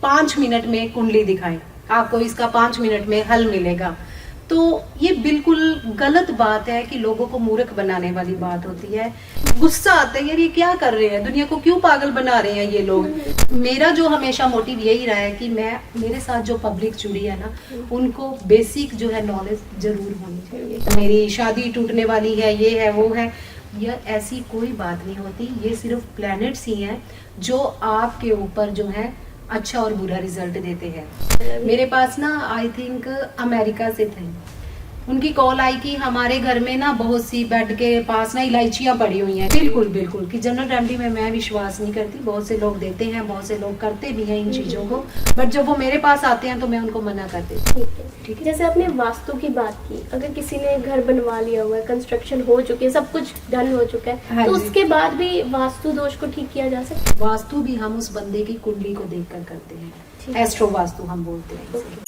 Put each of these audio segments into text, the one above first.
5 minute में कुंडली दिखाएं, आपको इसका 5 मिनट में हल मिलेगा। तो ये बिल्कुल गलत बात है कि लोगों को मूर्ख बनाने वाली बात होती है। गुस्सा आता है, यार ये क्या कर रहे हैं, दुनिया को क्यों पागल बना रहे हैं ये लोग। मेरा जो हमेशा मोटिव यही रहा है कि मेरे साथ जो पब्लिक जुड़ी है ना, उनको बेसिक जो है नॉलेज जरूर होनी चाहिए। मेरी शादी टूटने वाली है, ये है वो है, यह ऐसी कोई बात नहीं होती। ये सिर्फ प्लैनेट्स ही हैं जो आपके ऊपर जो है अच्छा और बुरा रिजल्ट देते हैं। मेरे पास ना आई थिंक अमेरिका से थे, उनकी कॉल आई कि हमारे घर में ना बहुत सी बेड के पास ना इलायचियां पड़ी हुई हैं। बिल्कुल बिल्कुल कि जनरल रेमेडी में मैं विश्वास नहीं करती। बहुत से लोग देते हैं, बहुत से लोग करते भी हैं इन चीजों को, बट जब वो मेरे पास आते हैं तो मैं उनको मना कर देती हूँ। ठीक है। जैसे आपने वास्तु की बात की, अगर किसी ने घर बनवा लिया हुआ है, कंस्ट्रक्शन हो चुकी है, सब कुछ डन हो चुका है, हाँ तो जी। उसके बाद भी वास्तु दोष को ठीक किया जा सकता है? वास्तु भी हम उस बंदे की कुंडली को देखकर करते ठीक हैं। है। एस्ट्रो वास्तु हम बोलते हैं इसे।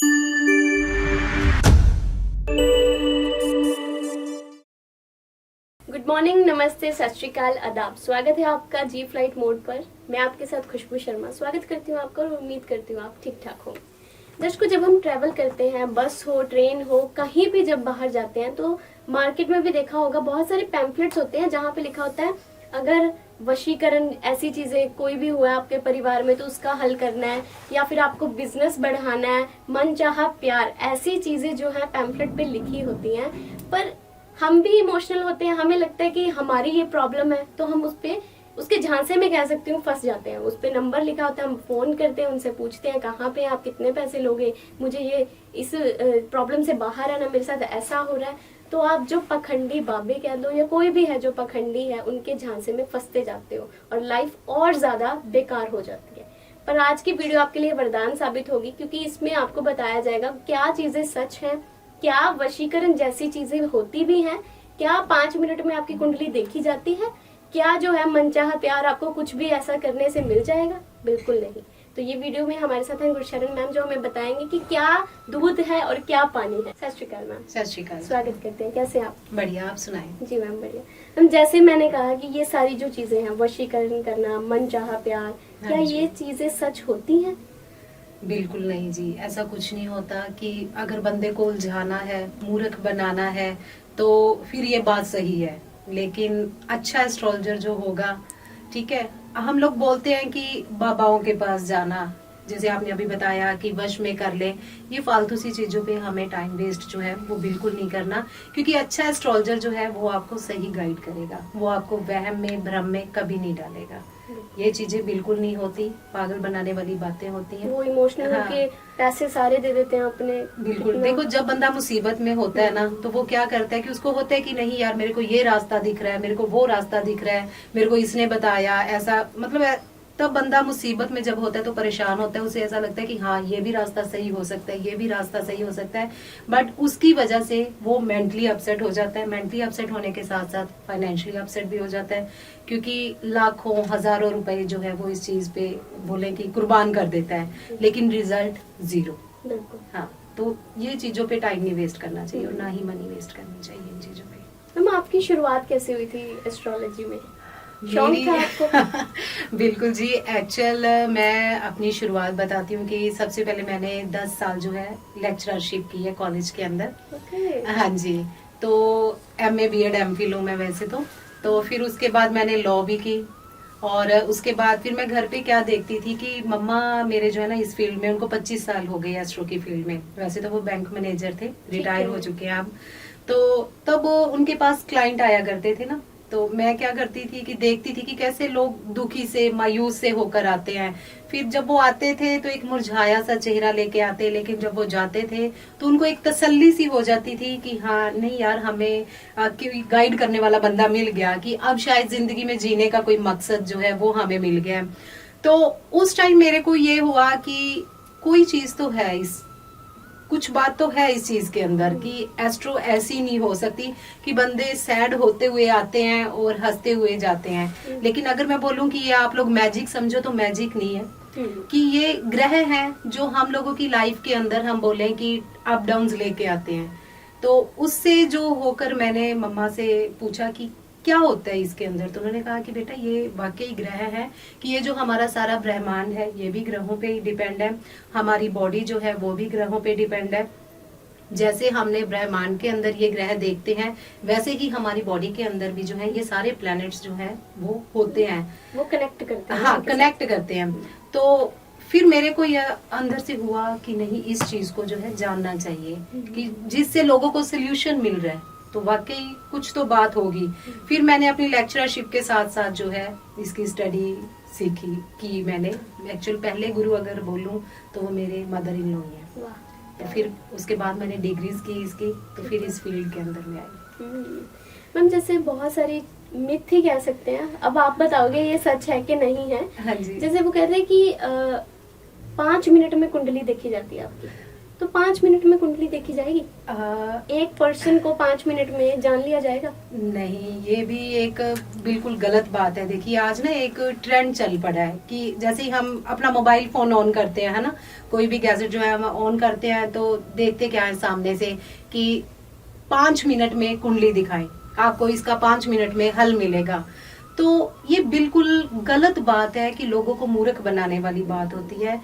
गुड मॉर्निंग, नमस्ते, सत श्री अकाल, आदाब। स्वागत है आपका जी फ्लाइट मोड पर। मैं आपके साथ खुशबू शर्मा स्वागत करती हूँ आपका और उम्मीद करती हूँ आप ठीक ठाक हो। दर्शकों, जब हम ट्रैवल करते हैं, बस हो, ट्रेन हो, कहीं भी जब बाहर जाते हैं, तो मार्केट में भी देखा होगा बहुत सारे पैम्फलेट्स होते हैं जहाँ पे लिखा होता है अगर वशीकरण ऐसी चीजें कोई भी हुआ है आपके परिवार में तो उसका हल करना है, या फिर आपको बिजनेस बढ़ाना है, मनचाहा प्यार, ऐसी चीजें जो है पैम्फलेट पे लिखी होती हैं। पर हम भी इमोशनल होते हैं, हमें लगता है कि हमारी ये प्रॉब्लम है, तो हम उसके झांसे में कह सकती हूँ फंस जाते हैं। उस पे नंबर लिखा होता है, हम फोन करते हैं, उनसे पूछते हैं कहाँ पे आप, कितने पैसे लोगे, मुझे ये इस प्रॉब्लम से बाहर आना, मेरे साथ ऐसा हो रहा है। तो आप जो पखंडी बाबे कह दो या कोई भी है जो पखंडी है, उनके झांसे में फंसते जाते हो और लाइफ और ज्यादा बेकार हो जाती है। पर आज की वीडियो आपके लिए वरदान साबित होगी, क्योंकि इसमें आपको बताया जाएगा क्या चीजें सच हैं, क्या वशीकरण जैसी चीजें होती भी हैं, क्या 5 मिनट में आपकी कुंडली देखी जाती है, क्या जो है मनचाहा प्यार आपको कुछ भी ऐसा करने से मिल जाएगा? बिल्कुल नहीं। तो ये वीडियो में हमारे साथ हैं गुरशरण मैम, जो हमें बताएंगे कि क्या दूध है और क्या पानी है। सत श्री अकाल मैम। सत श्री अकाल। स्वागत करते हैं, कैसे आप? बढ़िया, आप सुनाएं। जी मैम बढ़िया। मैम, जैसे मैंने कहा कि ये सारी जो चीजें हैं, वशीकरण करना, मनचाहा प्यार, क्या ये चीजें सच होती हैं? बिल्कुल नहीं जी, ऐसा कुछ नहीं होता कि अगर बंदे को उलझाना है, मूर्ख बनाना है, तो फिर ये बात सही है। लेकिन अच्छा एस्ट्रोलॉजर जो होगा, ठीक है, हम लोग बोलते हैं कि बाबाओं के पास जाना, जैसे आपने अभी बताया कि वश में कर ले, ये फालतू सी चीजों पे हमें टाइम वेस्ट जो है वो बिल्कुल नहीं करना। क्योंकि अच्छा एस्ट्रोलॉजर जो है वो आपको सही गाइड करेगा, वो आपको वहम में भ्रम में कभी नहीं डालेगा। ये चीजें बिल्कुल नहीं होती, पागल बनाने वाली बातें होती हैं। वो इमोशनल हाँ। होके पैसे सारे दे देते हैं अपने। बिल्कुल, देखो जब बंदा मुसीबत में होता है ना, तो वो क्या करता है कि उसको होता है कि नहीं यार, मेरे को ये रास्ता दिख रहा है, मेरे को वो रास्ता दिख रहा है, मेरे को इसने बताया ऐसा, मतलब तब बंदा मुसीबत में जब होता है तो परेशान होता है, उसे ऐसा लगता है कि हाँ ये भी रास्ता सही हो सकता है, ये भी रास्ता सही हो सकता है, बट उसकी वजह से वो मेंटली अपसेट हो जाता है। मेंटली अपसेट होने के साथ साथ फाइनेंशियली अपसेट भी हो जाता है, क्योंकि लाखों हजारों रुपए जो है वो इस चीज पे बोले कि कुर्बान कर देता है, लेकिन रिजल्ट 0। बिल्कुल। हाँ, तो ये चीजों पे टाइम नहीं वेस्ट करना चाहिए और ना ही मनी वेस्ट करनी चाहिए इन चीजों पे। मैम, आपकी शुरुआत कैसे हुई थी एस्ट्रोलॉजी में? शौक था आपको? बिल्कुल जी, एक्चुअल मैं अपनी शुरुआत बताती हूँ कि सबसे पहले मैंने 10 साल जो है लेक्चरशिप की है कॉलेज के अंदर। हाँ जी, तो MA BEd MPhil हूँ मैं वैसे तो फिर उसके बाद मैंने लॉ भी की, और उसके बाद फिर मैं घर पे क्या देखती थी कि मम्मा मेरे जो है ना इस फील्ड में, उनको 25 साल हो गए एस्ट्रो की फील्ड में। वैसे तो वो बैंक मैनेजर थे, रिटायर हो चुके हैं अब। तो तब उनके पास क्लाइंट आया करते थे ना, तो मैं क्या करती थी कि देखती थी कि कैसे लोग दुखी से, मायूस से होकर आते हैं। फिर जब वो आते थे तो एक मुरझाया सा चेहरा लेके आते, लेकिन जब वो जाते थे तो उनको एक तसल्ली सी हो जाती थी कि हाँ नहीं यार, हमें कोई गाइड करने वाला बंदा मिल गया, कि अब शायद जिंदगी में जीने का कोई मकसद जो है वो हमें मिल गया। तो उस टाइम मेरे को ये हुआ कि कोई चीज तो है, कुछ बात तो है इस चीज के अंदर कि एस्ट्रो ऐसी नहीं हो सकती कि बंदे सैड होते हुए आते हैं और हंसते हुए जाते हैं। लेकिन अगर मैं बोलूं कि ये आप लोग मैजिक समझो, तो मैजिक नहीं है, कि ये ग्रह हैं जो हम लोगों की लाइफ के अंदर हम बोले कि अप डाउन्स लेके आते हैं। तो उससे जो होकर मैंने मम्मा से पूछा कि क्या होता है इसके अंदर। तो उन्होंने कहा कि बेटा ये वाकई ग्रह है, कि ये जो हमारा सारा ब्रह्मांड है ये भी ग्रहों पे ही डिपेंड है, हमारी बॉडी जो है वो भी ग्रहों पे डिपेंड है। जैसे हमने ब्रह्मांड के अंदर ये ग्रह देखते हैं, वैसे ही हमारी बॉडी के अंदर भी जो है ये सारे प्लैनेट्स जो है वो होते हैं, वो कनेक्ट करते हैं। हाँ, कनेक्ट करते हैं। तो फिर मेरे को यह अंदर से हुआ कि नहीं, इस चीज को जो है जानना चाहिए कि जिससे लोगों को सोल्यूशन मिल रहा है, तो वाकई कुछ तो बात होगी। फिर मैंने अपनी लेक्चरशिप के साथ साथ जो है इसकी स्टडी सीखी कि मैंने एक्चुअल पहले गुरु अगर बोलूं तो वो मेरे मदर इन लॉ है। तो फिर उसके बाद मैंने डिग्रीज की इसकी, तो फिर इस फील्ड के अंदर में आई। मैम जैसे बहुत सारी मिथ ही कह सकते हैं, अब आप बताओगे ये सच है कि नहीं है। हाँ जी। जैसे वो कहते हैं कि 5 मिनट में कुंडली देखी जाती है आपकी, तो 5 मिनट में कुंडली देखी जाएगी? एक पर्सन को 5 मिनट में जान लिया जाएगा? नहीं, ये भी एक बिल्कुल गलत बात है। देखिए आज ना एक ट्रेंड चल पड़ा है कि जैसे ही हम अपना मोबाइल फोन ऑन करते हैं, है ना, कोई भी गैजेट जो है हम ऑन करते हैं तो देखते क्या है सामने से कि 5 मिनट में कुंडली दिखाए, आपको इसका 5 मिनट में हल मिलेगा। तो ये बिल्कुल गलत बात है कि लोगों को मूर्ख बनाने वाली बात होती है।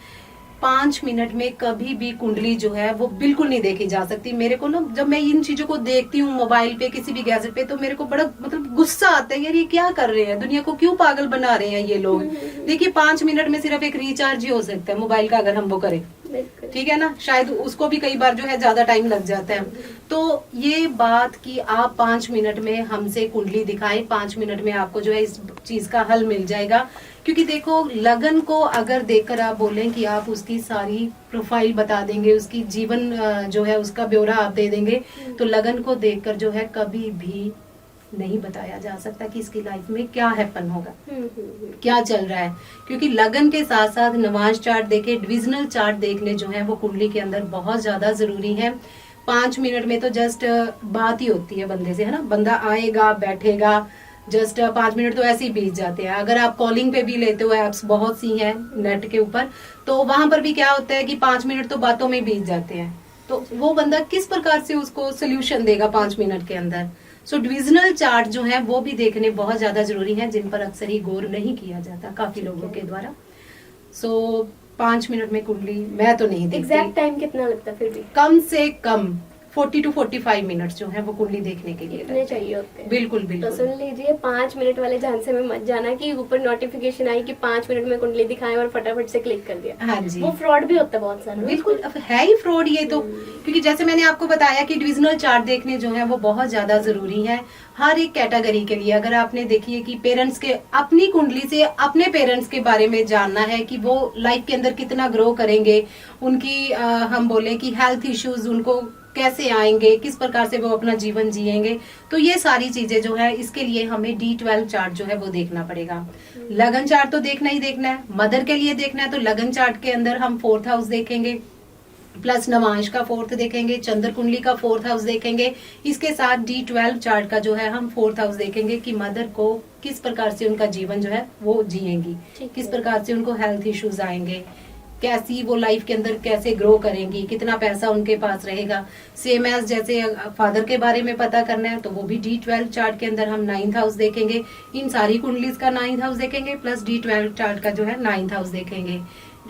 5 मिनट में कभी भी कुंडली जो है वो बिल्कुल नहीं देखी जा सकती। मेरे को ना जब मैं इन चीजों को देखती हूँ मोबाइल पे किसी भी गैजेट पे, तो मेरे को बड़ा मतलब गुस्सा आता है, यार ये क्या कर रहे हैं, दुनिया को क्यों पागल बना रहे हैं ये लोग। देखिए 5 मिनट में सिर्फ एक रिचार्ज ही हो सकता है मोबाइल का, अगर हम वो करें, ठीक है ना, शायद उसको भी कई बार जो है ज्यादा टाइम लग जाता है। तो ये बात कि आप 5 मिनट में हमसे कुंडली दिखाएं, 5 मिनट में आपको जो है इस चीज का हल मिल जाएगा। क्योंकि देखो लगन को अगर देखकर आप बोलें कि आप उसकी सारी प्रोफाइल बता देंगे, उसकी जीवन जो है उसका ब्यौरा आप दे देंगे, तो लगन को देखकर जो है कभी भी नहीं बताया जा सकता कि इसकी लाइफ में क्या हैपन होगा, क्या चल रहा है। क्योंकि लगन के साथ साथ नवांश चार्ट देखे, डिविजनल चार्ट देखने जो है वो कुंडली के अंदर बहुत ज्यादा जरूरी है। 5 मिनट में तो जस्ट बात ही होती है बंदे से, है ना, बंदा आएगा बैठेगा, जस्ट 5 मिनट तो ऐसे ही बीत जाते हैं। अगर आप कॉलिंग पे भी लेते हो, एप्स बहुत सी हैं नेट के ऊपर, तो वहां पर भी क्या होता है कि 5 मिनट तो बातों में बीत जाते हैं। तो वो बंदा किस प्रकार से उसको सोल्यूशन देगा 5 मिनट के अंदर। सो डिविजनल चार्ट जो है वो भी देखने बहुत ज्यादा जरूरी है, जिन पर अक्सर ही गौर नहीं किया जाता काफी लोगों के द्वारा। सो 5 मिनट में कुंडली मैं तो नहीं देखती। एग्जैक्ट टाइम कितना लगता है फिर भी? कम से कम 40 to 45 मिनट जो है वो कुंडली देखने के लिए इतने चाहिए होते हैं। बिल्कुल बिल्कुल। तो सुन लीजिए, 5 मिनट वाले झांसे में मत जाना कि ऊपर नोटिफिकेशन आई कि 5 मिनट में कुंडली दिखाएं और फटाफट से क्लिक कर दिया। हाँ जी, वो फ्रॉड भी होता है बहुत सारा। बिल्कुल है ही फ्रॉड ये तो। क्योंकि जैसे मैंने आपको बताया कि डिविजनल चार्ट देखने जो है वो बहुत ज्यादा जरूरी है हर एक कैटेगरी के लिए। अगर आपने देखिए कि पेरेंट्स के अपनी कुंडली से अपने पेरेंट्स के बारे में जानना है कि वो लाइफ के अंदर कितना ग्रो करेंगे, उनकी हम बोले कि हेल्थ इश्यूज उनको कैसे आएंगे, किस प्रकार से वो अपना जीवन जिएंगे, तो ये सारी चीजें जो है इसके लिए हमें D12 चार्ट जो है वो देखना पड़ेगा। लगन चार्ट तो देखना ही देखना है, मदर के लिए देखना है तो लगन चार्ट के अंदर हम 4th हाउस देखेंगे, प्लस नवांश का 4th देखेंगे, चंद्र कुंडली का 4th हाउस देखेंगे। इसके साथ D12 चार्ट का जो है हम 4th हाउस देखेंगे कि मदर को किस प्रकार से उनका जीवन जो है वो जिएंगी, किस प्रकार से उनको हेल्थ इश्यूज आएंगे, कैसी वो लाइफ के अंदर कैसे ग्रो करेंगी, कितना पैसा उनके पास रहेगा। सेम एज जैसे फादर के बारे में पता करना है तो वो भी D12 चार्ट के अंदर हम 9th हाउस देखेंगे। इन सारी कुंडलीज का 9th हाउस देखेंगे, प्लस D12 चार्ट का जो है 9th हाउस देखेंगे।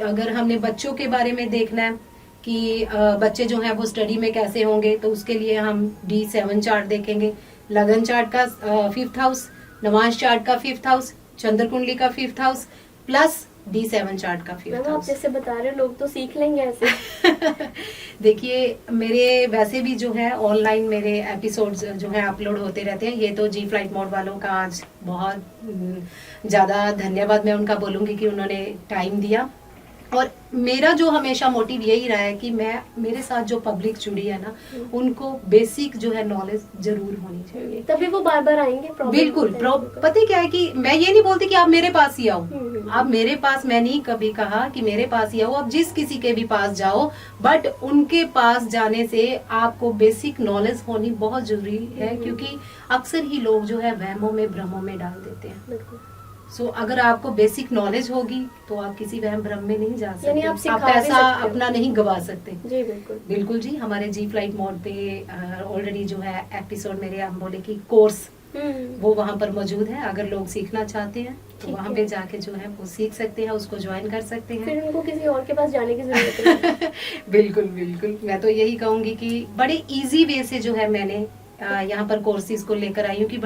अगर हमने बच्चों के बारे में देखना है कि बच्चे जो है वो स्टडी में कैसे होंगे, तो उसके लिए हम D7 चार्ट देखेंगे। लगन चार्ट का 5th हाउस, नवांश चार्ट का 5th हाउस, चंद्र कुंडली का 5th house, plus D7 chart का 5th आप हाउस। जैसे बता रहे हो लोग तो सीख लेंगे ऐसे। देखिए मेरे वैसे भी जो है ऑनलाइन मेरे एपिसोड्स जो है अपलोड होते रहते हैं। ये तो जी फ्लाइट मोड वालों का आज बहुत ज्यादा धन्यवाद मैं उनका बोलूंगी कि उन्होंने टाइम दिया। और मेरा जो हमेशा मोटिव यही रहा है कि मैं मेरे साथ जो पब्लिक जुड़ी है ना, उनको बेसिक जो है नॉलेज जरूर होनी चाहिए, तभी वो बार बार आएंगे। बिल्कुल। पता क्या है कि मैं ये नहीं बोलती कि आप मेरे पास ही आओ, आप मेरे पास, मैं नहीं कभी कहा कि मेरे पास ही आओ, आप जिस किसी के भी पास जाओ, बट उनके पास जाने से आपको बेसिक नॉलेज होनी बहुत जरूरी है। क्योंकि अक्सर ही लोग जो है वहमों में भ्रमों में डाल देते हैं। सो अगर आपको बेसिक नॉलेज होगी तो आप किसी वहम भ्रम में नहीं जा सकते, आप पैसा अपना नहीं गवा सकते। जी बिल्कुल बिल्कुल जी। हमारे जी फ्लाइट मोड पे ऑलरेडी जो है एपिसोड मेरे हम बोले कि कोर्स वो वहाँ पर मौजूद है। अगर लोग सीखना चाहते हैं तो ठीक वहाँ है। पे जाके जो है वो सीख सकते हैं, उसको ज्वाइन कर सकते हैं। फिर उनको किसी और के पास जाने की जरूरत नहीं है। बिल्कुल बिल्कुल, मैं तो यही कहूंगी कि बड़े इजी वे से जो है मैंने यहाँ पर कोर्सेज को लेकर आई हूँ कि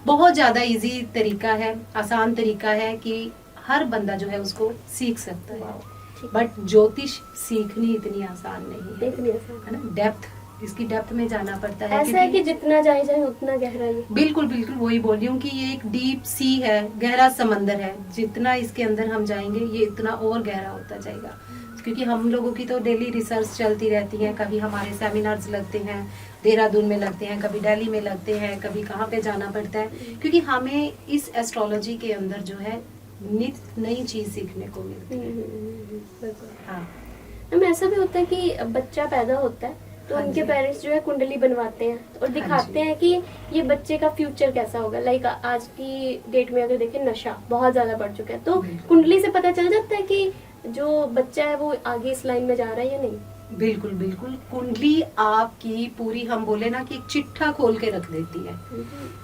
बहुत ज्यादा इजी तरीका है, आसान तरीका है कि हर बंदा जो है उसको सीख सकता है। ठीक। बट ज्योतिष सीखनी इतनी आसान नहीं है, इतनी आसान। है ना। डेप्थ, इसकी डेप्थ में जाना पड़ता है। ऐसा है कि क्योंकि जितना जाए जाए उतना गहरा ये। बिल्कुल बिल्कुल वही बोल रही हूँ कि ये एक डीप सी है, गहरा समंदर है। जितना इसके अंदर हम जाएंगे ये इतना और गहरा होता जाएगा। क्योंकि हम लोगों की तो डेली रिसर्च चलती रहती है, कभी हमारे सेमिनार्स लगते हैं, देहरादून में लगते हैं, कभी दिल्ली में लगते हैं, कभी कहाँ पे जाना पड़ता है, क्योंकि हमें इस एस्ट्रोलॉजी के अंदर जो है नित नई चीज सीखने को मिलती है। बिल्कुल। हाँ मैम ऐसा भी होता है कि बच्चा पैदा होता है तो हाँ उनके जी। पेरेंट्स जो है कुंडली बनवाते हैं और हाँ दिखाते जी। हैं कि ये बच्चे का फ्यूचर कैसा होगा। लाइक आज की डेट में अगर देखें नशा बहुत ज्यादा बढ़ चुका है, तो बिल्कुल। कुंडली से पता चल जाता है कि जो बच्चा है वो आगे इस लाइन में जा रहा है या नहीं। बिल्कुल बिल्कुल, कुंडली आपकी पूरी, हम बोले ना कि एक चिट्ठा खोल के रख देती है।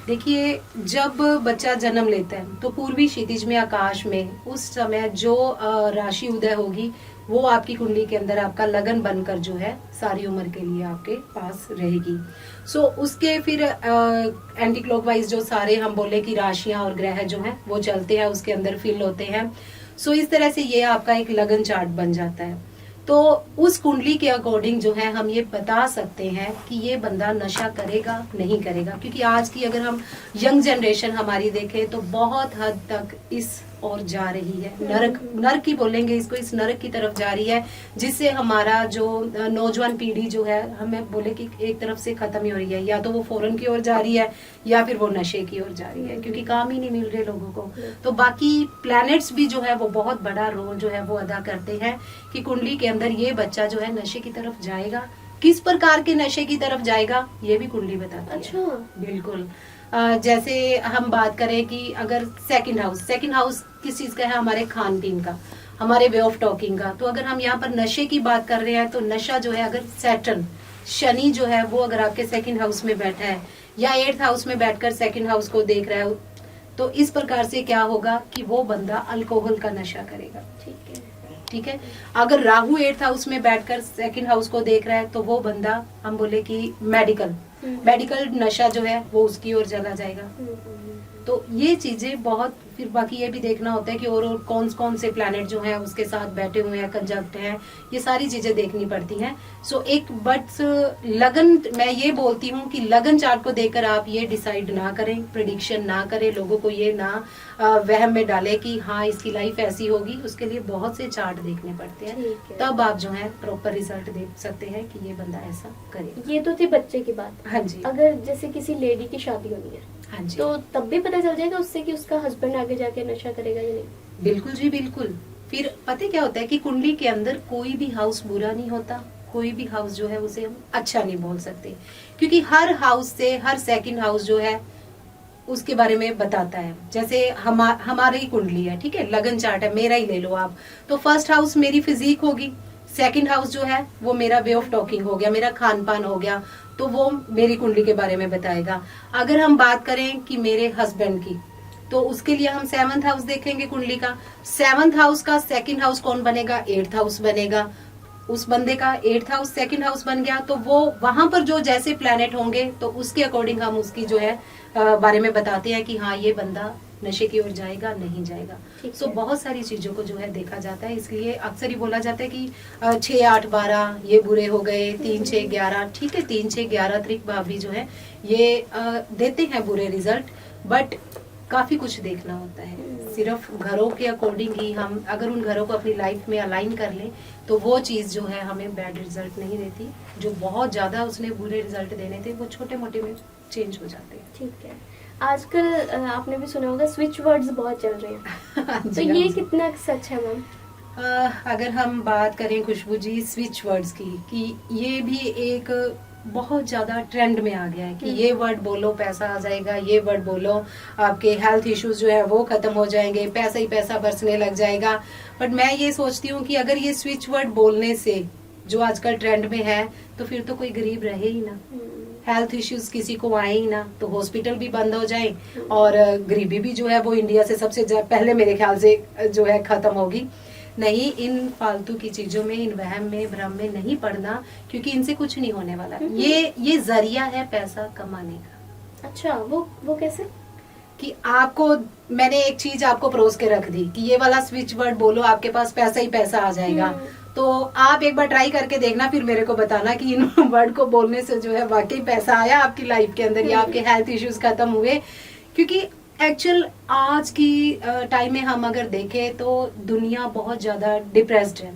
देखिए, जब बच्चा जन्म लेता है तो पूर्वी क्षितिज में, आकाश में उस समय जो राशि उदय होगी वो आपकी कुंडली के अंदर आपका लगन बनकर जो है सारी उम्र के लिए आपके पास रहेगी। सो उसके फिर एंटी क्लॉकवाइज जो सारे हम बोले कि राशियां और ग्रह जो हैं वो चलते हैं, उसके अंदर फिल होते हैं। सो इस तरह से ये आपका एक लगन चार्ट बन जाता है। तो उस कुंडली के अकॉर्डिंग जो है हम ये बता सकते हैं कि ये बंदा नशा करेगा नहीं करेगा। क्योंकि आज की अगर हम यंग जनरेशन हमारी देखें तो बहुत हद तक इस और जा रही है, नरक ही बोलेंगे इसको, इस नरक की तरफ जा रही है, जिससे हमारा जो नौजवान पीढ़ी जो है हमें बोले कि एक तरफ से खत्म ही हो रही है। या तो वो फॉरेन की ओर जा रही है या फिर वो नशे की ओर जा रही है, क्योंकि काम ही नहीं मिल रहे लोगों को। तो बाकी प्लैनेट्स भी जो है वो बहुत बड़ा रोल जो है वो अदा करते हैं कि कुंडली के अंदर ये बच्चा जो है नशे की तरफ जाएगा, किस प्रकार के नशे की तरफ जाएगा ये भी कुंडली बताती है। अच्छा। बिल्कुल। जैसे हम बात करें कि अगर सेकंड हाउस किस चीज का है, हमारे खान पीन का, हमारे वे ऑफ टॉकिंग का। तो अगर हम यहाँ पर नशे की बात कर रहे हैं तो नशा जो है, अगर सैटर्न, शनि जो है वो अगर आपके सेकंड हाउस में बैठा है या 8th हाउस में बैठकर सेकंड हाउस को देख रहा है, तो इस प्रकार से क्या होगा कि वो बंदा अल्कोहल का नशा करेगा। ठीक है। अगर राहु 8th हाउस में बैठकर सेकंड हाउस को देख रहा है तो वो बंदा, हम बोले कि मेडिकल नशा जो है वो उसकी ओर चला जाएगा। तो ये चीजें बहुत, फिर बाकी ये भी देखना होता है कि और कौन कौन से प्लैनेट जो हैं उसके साथ बैठे हुए हैं, कंजक्ट हैं, ये सारी चीजें देखनी पड़ती हैं। सो एक बट लगन, मैं ये बोलती हूँ कि लगन चार्ट को देखकर आप ये डिसाइड ना करें, प्रेडिक्शन ना करें, लोगों को ये ना वहम में डाले कि हाँ इसकी लाइफ ऐसी होगी। उसके लिए बहुत से चार्ट देखने पड़ते हैं, तब आप जो है प्रॉपर रिजल्ट देख सकते हैं कि ये बंदा ऐसा करे। ये तो थी बच्चे की बात। हाँ जी। अगर जैसे किसी लेडी की शादी होनी है, हाँ जी, तो तब भी पता चल जाएगा उससे कि उसका हस्बैंड आगे जाके नशा करेगा या नहीं। बिल्कुल जी बिल्कुल। फिर पता क्या होता है कि कुंडली के अंदर कोई भी हाउस बुरा नहीं होता, कोई भी हाउस जो है उसे हम अच्छा नहीं बोल सकते, क्योंकि हर हाउस से हर सेकंड हाउस जो है उसके बारे में बताता है। जैसे हमारी ही कुंडली है, ठीक है, लगन चार्ट है, मेरा ही ले लो आप, तो फर्स्ट हाउस मेरी फिजिक होगी, सेकंड हाउस जो है वो मेरा वे ऑफ टॉकिंग हो गया, मेरा खान पान हो गया, तो वो मेरी कुंडली के बारे में बताएगा। अगर हम बात करें कि मेरे हस्बैंड की, तो उसके लिए हम 7th हाउस देखेंगे कुंडली का। 7th हाउस का सेकंड हाउस कौन बनेगा? 8th हाउस बनेगा। उस बंदे का 8th हाउस सेकंड हाउस बन गया, तो वो वहां पर जो जैसे प्लैनेट होंगे तो उसके अकॉर्डिंग हम उसकी जो है बारे में बताते हैं कि हाँ ये बंदा नशे की ओर जाएगा नहीं जाएगा। सो बहुत सारी चीजों को जो है देखा जाता है। इसलिए अक्सर ही बोला जाता है कि 6, 8, 12 ये बुरे हो गए, 3, 6, 11, ठीक है, 3, 6, 11 त्रिक भाभी जो है ये देते हैं बुरे रिजल्ट, बट काफी कुछ देखना होता है। सिर्फ घरों के अकॉर्डिंग ही हम अगर उन घरों को अपनी लाइफ में अलाइन कर लें तो वो चीज जो है हमें बैड रिजल्ट नहीं देती। जो बहुत ज्यादा उसने बुरे रिजल्ट देने थे वो छोटे मोटे में चेंज हो जाते हैं। ठीक है। आजकल आपने भी सुना होगा स्विच वर्ड्स बहुत चल रहे हैं, तो हाँ ये जी। कितना सच है मैम? अगर हम बात करें खुशबू जी स्विच वर्ड्स की, कि ये भी एक बहुत ज्यादा ट्रेंड में आ गया है कि ये वर्ड बोलो पैसा आ जाएगा, ये वर्ड बोलो आपके हेल्थ इश्यूज जो है वो खत्म हो जाएंगे, पैसा ही पैसा बरसने लग जाएगा। बट मैं ये सोचती हूँ कि अगर ये स्विच वर्ड बोलने से जो आजकल ट्रेंड में है तो फिर तो कोई गरीब रहे ही ना, हेल्थ इश्यूज किसी को आए ही ना, तो हॉस्पिटल भी बंद हो जाए और गरीबी भी जो है वो इंडिया से सबसे पहले मेरे ख्याल से जो है खत्म होगी। नहीं, इन फालतू की चीजों में, इन वहम में, भ्रम में नहीं पड़ना, क्योंकि इनसे कुछ नहीं होने वाला। ये जरिया है पैसा कमाने का। अच्छा, वो कैसे? कि आपको मैंने एक चीज आपको परोस के रख दी कि ये वाला स्विच वर्ड बोलो, आपके पास पैसा ही पैसा आ जाएगा। तो आप एक बार ट्राई करके देखना, फिर मेरे को बताना कि इन वर्ड को बोलने से जो है वाकई पैसा आया आपकी लाइफ के अंदर, या आपके हेल्थ इश्यूज खत्म हुए। क्योंकि एक्चुअल आज की टाइम में हम अगर देखें तो दुनिया बहुत ज्यादा डिप्रेस्ड है,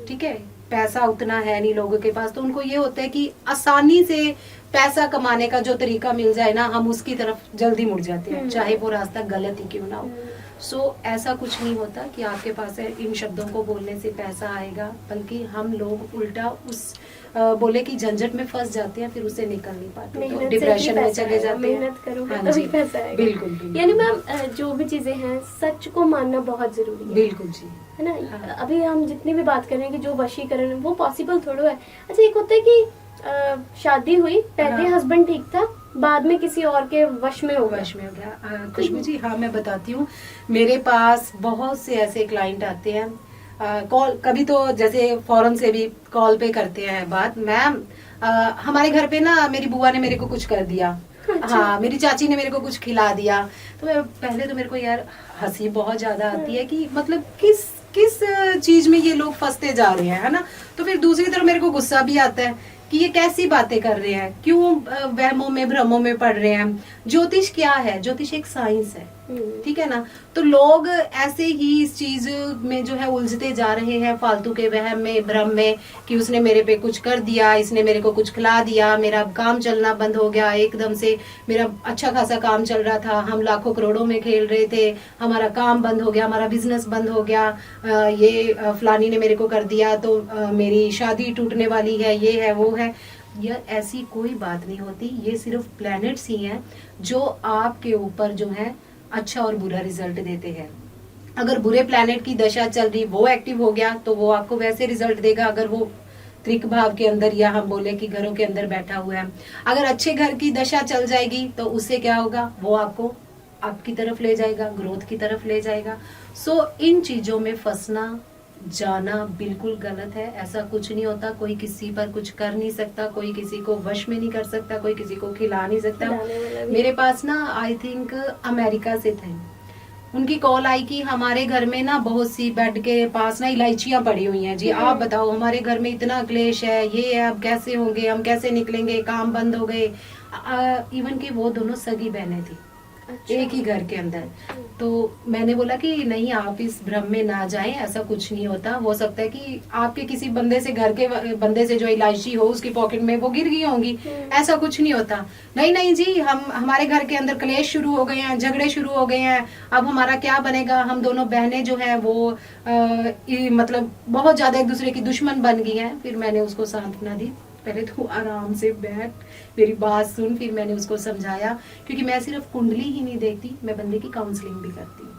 ठीक है। पैसा उतना है नहीं लोगों के पास, तो उनको ये होता है कि आसानी से पैसा कमाने का जो तरीका मिल जाए ना, हम उसकी तरफ जल्दी मुड़ जाते हैं, चाहे वो रास्ता गलत ही क्यों ना हो। सो ऐसा कुछ नहीं होता कि आपके पास है इन शब्दों को बोलने से पैसा आएगा, बल्कि हम लोग उल्टा उस बोले कि झंझट में फंस जाते हैं, फिर उससे निकल नहीं पाते, तो डिप्रेशन में चले जाते हैं। मेहनत करोगे हाँ जी, पैसा आएगा। बिल्कुल। यानी मैम, जो भी चीजें हैं सच को मानना बहुत जरूरी है। बिल्कुल जी, है ना। हाँ। अभी हम जितनी भी बात कर रहे हैं कि जो वशीकरण, वो पॉसिबल थोड़ा है। अच्छा, एक होता है कि शादी हुई, पहले हाँ। हस्बैंड ठीक था, बाद में किसी और के वश में हो गया। खुशबू जी, हाँ मैं बताती हूँ, मेरे पास बहुत से ऐसे क्लाइंट आते हैं, कॉल कभी तो जैसे फॉरन से भी कॉल पे करते हैं बात, मैम हमारे घर पे ना मेरी बुआ ने मेरे को कुछ कर दिया। अच्छा। हाँ, मेरी चाची ने मेरे को कुछ खिला दिया। तो पहले तो मेरे को यार हंसी बहुत ज्यादा आती है कि मतलब किस चीज में ये लोग फंसते जा रहे हैं, है ना। तो फिर दूसरी तरफ मेरे को गुस्सा भी आता है कि ये कैसी बातें कर रहे हैं, क्यों वहमों में भ्रमों में पड़ रहे हैं। ज्योतिष क्या है? ज्योतिष एक साइंस है, ठीक है ना। तो लोग ऐसे ही इस चीज में जो है उलझते जा रहे हैं, फालतू के वहम में, भ्रम में, कि उसने मेरे पे कुछ कर दिया, इसने मेरे को कुछ खिला दिया, मेरा काम चलना बंद हो गया एकदम से। मेरा अच्छा खासा काम चल रहा था, हम लाखों करोड़ों में खेल रहे थे, हमारा काम बंद हो गया, हमारा बिजनेस बंद हो गया, ये फलानी ने मेरे को कर दिया, तो मेरी शादी टूटने वाली है, ये है वो है। यह ऐसी कोई बात नहीं होती, ये सिर्फ प्लैनेट्स ही हैं जो आपके ऊपर जो है अच्छा और बुरा रिजल्ट देते हैं। अगर बुरे प्लैनेट की दशा चल रही, वो एक्टिव हो गया, तो वो आपको वैसे रिजल्ट देगा। अगर वो त्रिक भाव के अंदर, या हम बोले कि घरों के अंदर बैठा हुआ है, अगर अच्छे घर की दशा चल जाएगी तो उससे क्या होगा, वो आपको आपकी तरफ ले जाएगा, ग्रोथ की तरफ ले जाएगा। सो इन चीजों में फंसना जाना बिल्कुल गलत है। ऐसा कुछ नहीं होता, कोई किसी पर कुछ कर नहीं सकता, कोई किसी को वश में नहीं कर सकता, कोई किसी को खिला नहीं सकता। मेरे पास ना आई थिंक अमेरिका से थे, उनकी कॉल आई कि हमारे घर में ना बहुत सी बेड के पास ना इलायचियां पड़ी हुई हैं जी, आप बताओ हमारे घर में इतना क्लेश है, ये है, अब कैसे होंगे, हम कैसे निकलेंगे, काम बंद हो गए। इवन कि वो दोनों सगी बहनें थी। अच्छा। एक ही घर के अंदर। तो मैंने बोला कि नहीं, आप इस भ्रम में ना जाएं, ऐसा कुछ नहीं होता। हो सकता है कि आपके किसी बंदे से, घर के बंदे से जो इलायची हो उसकी पॉकेट में वो गिर गई होंगी, ऐसा कुछ नहीं होता। नहीं जी, हमारे घर के अंदर क्लेश शुरू हो गए हैं, झगड़े शुरू हो गए हैं, अब हमारा क्या बनेगा, हम दोनों बहनें जो है वो मतलब बहुत ज्यादा एक दूसरे की दुश्मन बन गई हैं। फिर मैंने उसको सांत्वना दी, पहले तो आराम से बैठ, मेरी बात सुन। फिर मैंने उसको समझाया, क्योंकि मैं सिर्फ कुंडली ही नहीं देखती, मैं बंदे की काउंसलिंग भी करती हूँ।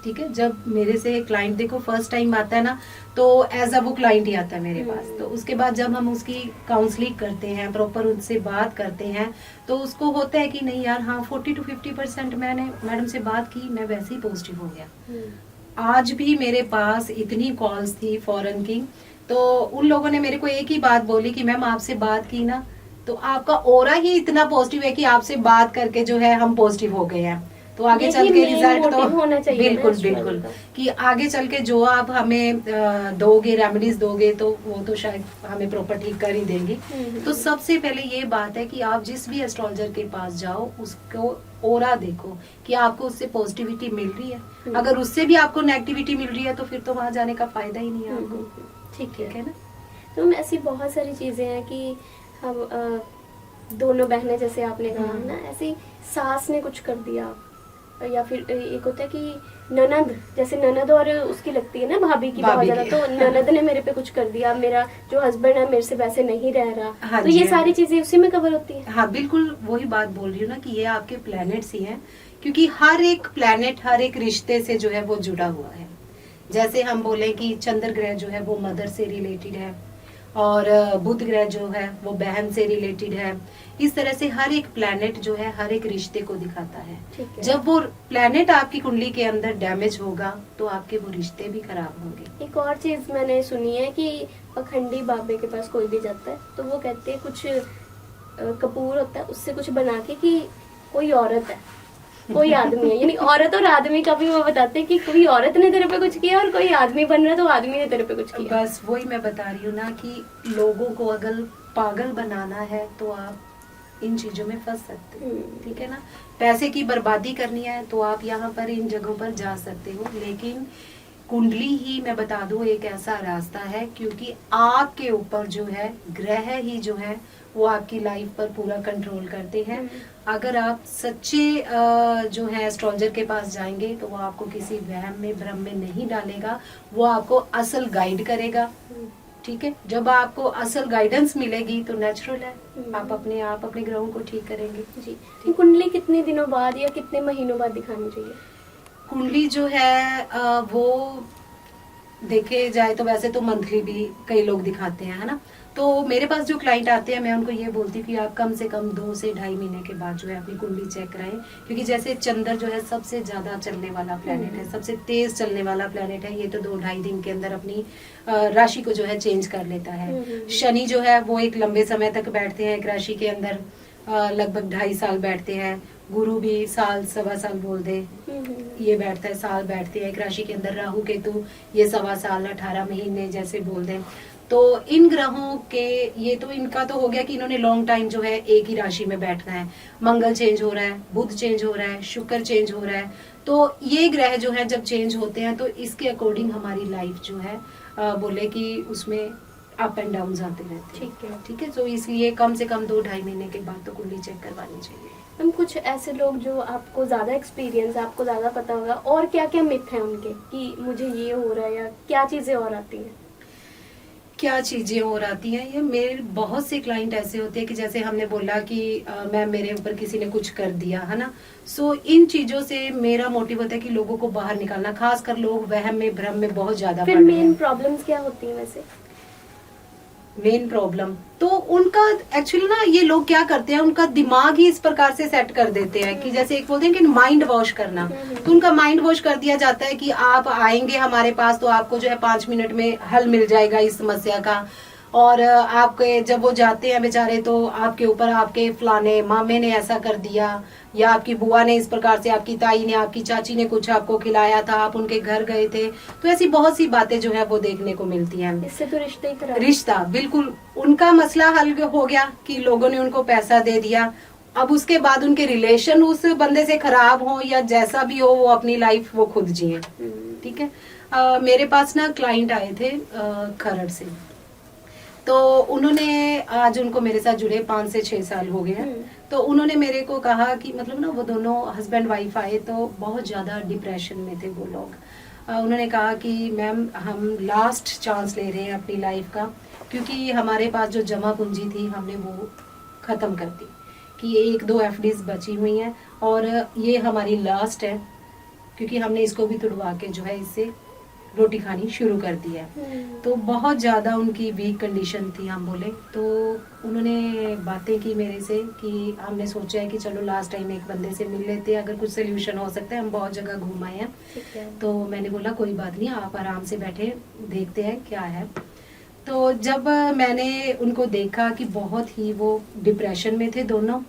ठीक है, जब मेरे से क्लाइंट देखो फर्स्ट टाइम आता है ना, तो एज अ वो क्लाइंट ही आता है मेरे पास। तो उसके बाद जब हम उसकी काउंसलिंग करते हैं, प्रॉपर उनसे बात करते हैं, तो उसको होता है कि नहीं यार, हाँ 40 to 50% मैंने मैडम से बात की, मैं वैसे ही पॉजिटिव हो गया। आज भी मेरे पास इतनी कॉल्स थी फॉरेन की, तो उन लोगों ने मेरे को एक ही बात बोली कि मैम आपसे बात की ना, तो आपका ऑरा ही इतना पॉजिटिव है कि आपसे बात करके जो है हम पॉजिटिव हो गए हैं। तो आगे चल के रिजल्ट तो बिल्कुल कि आगे चल के जो आप हमें दोगे, रेमेडीज दोगे, तो वो तो शायद हमें प्रॉपर ठीक कर ही देंगे। तो सबसे पहले ये बात है कि आप जिस भी एस्ट्रोलॉजर के पास जाओ, उसको ऑरा देखो कि आपको उससे पॉजिटिविटी मिल रही है। अगर उससे भी आपको नेगेटिविटी मिल रही है, तो फिर तो वहां जाने का फायदा ही नहीं है आपको। ठीक है ना। तो ऐसी बहुत सारी चीजें हैं कि हम दोनों बहनें, जैसे आपने कहा ना, ऐसी सास ने कुछ कर दिया, या फिर एक होता है कि ननद, जैसे ननद और उसकी लगती है ना भाभी की बहुत ज्यादा, तो ननद ने मेरे पे कुछ कर दिया, मेरा जो हस्बैंड है मेरे से वैसे नहीं रह रहा। हाँ, तो ये सारी चीजें उसी में कवर होती है। हाँ बिल्कुल, वही बात बोल रही हूँ ना कि ये आपके प्लैनेट्स ही हैं, क्योंकि हर एक प्लैनेट हर एक रिश्ते से जो है वो जुड़ा हुआ है। जैसे हम बोले कि चंद्र ग्रह जो है वो मदर से रिलेटेड है, और बुध ग्रह जो है वो बहन से रिलेटेड है। इस तरह से हर एक प्लेनेट जो है हर एक रिश्ते को दिखाता है। ठीक है। जब वो प्लेनेट आपकी कुंडली के अंदर डैमेज होगा तो आपके वो रिश्ते भी खराब होंगे। एक और चीज मैंने सुनी है कि पखंडी बाबे के पास कोई भी जाता है तो वो कहते हैं कुछ कपूर होता है उससे कुछ बना के कि कोई औरत है कोई आदमी है, यानी औरत और आदमी का भी वो बताते हैं कि कोई औरत ने तेरे पे कुछ किया और कोई आदमी बन रहा है तो आदमी ने तेरे पे कुछ किया। बस वही मैं बता रही हूँ ना कि लोगों को अगर पागल बनाना है तो आप इन चीजों में फंस सकते हो, ठीक है ना। पैसे की बर्बादी करनी है तो आप यहाँ पर इन जगहों पर जा सकते हो, लेकिन कुंडली ही मैं बता दूं एक ऐसा रास्ता है, क्योंकि आपके ऊपर जो है ग्रह ही जो है वो आपकी लाइफ पर पूरा कंट्रोल करते हैं। अगर आप सच्चे जो है एस्ट्रोलॉजर के पास जाएंगे तो वो आपको किसी वहम में भ्रम में नहीं डालेगा, वो आपको असल गाइड करेगा, ठीक है। जब आपको असल गाइडेंस मिलेगी तो नेचुरल है आप अपने ग्रहों को ठीक करेंगे। जी। कुंडली कितने दिनों बाद या कितने महीनों बाद दिखानी चाहिए? कुंडली जो है वो देखे जाए तो वैसे तो मंथली भी कई लोग दिखाते हैं, है ना। तो मेरे पास जो क्लाइंट आते हैं मैं उनको ये बोलती हूँ कि आप कम से कम 2 से 2.5 महीने के बाद जो है अपनी कुंडली चेक कराएं, क्योंकि जैसे चंद्र जो है सबसे ज्यादा चलने वाला प्लेनेट है, सबसे तेज चलने वाला प्लेनेट है। ये तो 2-2.5 दिन के अंदर अपनी राशि को जो है चेंज कर लेता है। शनि जो है वो एक लंबे समय तक बैठते हैं एक राशि के अंदर, लगभग 2.5 साल बैठते हैं। गुरु भी साल 1.25 साल बोल दे ये बैठता है, साल बैठते हैं एक राशि के अंदर। राहु केतु ये 1.25 साल 18 महीने जैसे बोल दें। तो इन ग्रहों के ये तो इनका तो हो गया कि इन्होंने लॉन्ग टाइम जो है एक ही राशि में बैठना है। मंगल चेंज हो रहा है, बुध चेंज हो रहा है, शुक्र चेंज हो रहा है। तो ये ग्रह जो है जब चेंज होते हैं तो इसके अकॉर्डिंग हमारी लाइफ जो है बोले कि उसमें अप एंड डाउन आते रहते हैं, ठीक है। तो इसलिए कम से कम 2-2.5 महीने के बाद तो कुंडली चेक करवानी चाहिए। हम कुछ ऐसे लोग जो आपको ज्यादा एक्सपीरियंस है, आपको ज्यादा पता होगा, और क्या क्या मिथ है उनके कि मुझे ये हो रहा है या क्या चीजें और आती हैं? क्या चीजें और आती हैं, ये मेरे बहुत से क्लाइंट ऐसे होते हैं कि जैसे हमने बोला कि मैम मेरे ऊपर किसी ने कुछ कर दिया, है ना। सो इन चीजों से मेरा मोटिव होता है कि लोगों को बाहर निकालना, खासकर लोग वहम में भ्रम में बहुत ज्यादा फिर पड़ रहे हैं। मेन प्रॉब्लम्स क्या होती है वैसे? मेन प्रॉब्लम तो उनका एक्चुअली ना ये लोग क्या करते हैं, उनका दिमाग ही इस प्रकार से सेट कर देते हैं कि जैसे एक बोलते हैं कि माइंड वॉश करना, तो उनका माइंड वॉश कर दिया जाता है कि आप आएंगे हमारे पास तो आपको जो है 5 मिनट में हल मिल जाएगा इस समस्या का। और आपके जब वो जाते हैं बेचारे तो आपके ऊपर आपके फलाने मामे ने ऐसा कर दिया, या आपकी बुआ ने इस प्रकार से, आपकी ताई ने, आपकी चाची ने कुछ आपको खिलाया था, आप उनके घर गए थे। तो ऐसी बहुत सी बातें जो है वो देखने को मिलती हैं। इससे तो रिश्ते ही खराब। रिश्ता बिल्कुल उनका मसला हल हो गया कि लोगों ने उनको पैसा दे दिया। अब उसके बाद उनके रिलेशन उस बंदे से खराब हो या जैसा भी हो, वो अपनी लाइफ वो खुद जिए, ठीक है। मेरे पास ना क्लाइंट आए थे खरड़ से, तो उन्होंने आज उनको मेरे साथ जुड़े 5 से 6 साल हो गए हैं। तो उन्होंने मेरे को कहा कि मतलब ना वो दोनों हस्बैंड वाइफ आए तो बहुत ज्यादा डिप्रेशन में थे वो लोग। उन्होंने कहा कि मैम हम लास्ट चांस ले रहे हैं अपनी लाइफ का, क्योंकि हमारे पास जो जमा पूंजी थी हमने वो खत्म कर दी, कि 1-2 FDs बची हुई हैं और ये हमारी लास्ट है, क्योंकि हमने इसको भी तुड़वा के जो है इससे रोटी खानी शुरू कर दी है। तो बहुत ज्यादा उनकी वीक कंडीशन थी, हम बोले। तो उन्होंने बातें की मेरे से कि हमने सोचा है कि चलो लास्ट टाइम एक बंदे से मिल लेते हैं, अगर कुछ सोल्यूशन हो सकता है। हम बहुत जगह घूम आए हैं। तो मैंने बोला कोई बात नहीं, आप आराम से बैठे देखते हैं क्या है। तो जब मैंने उनको देखा कि बहुत ही वो डिप्रेशन में थे दोनों,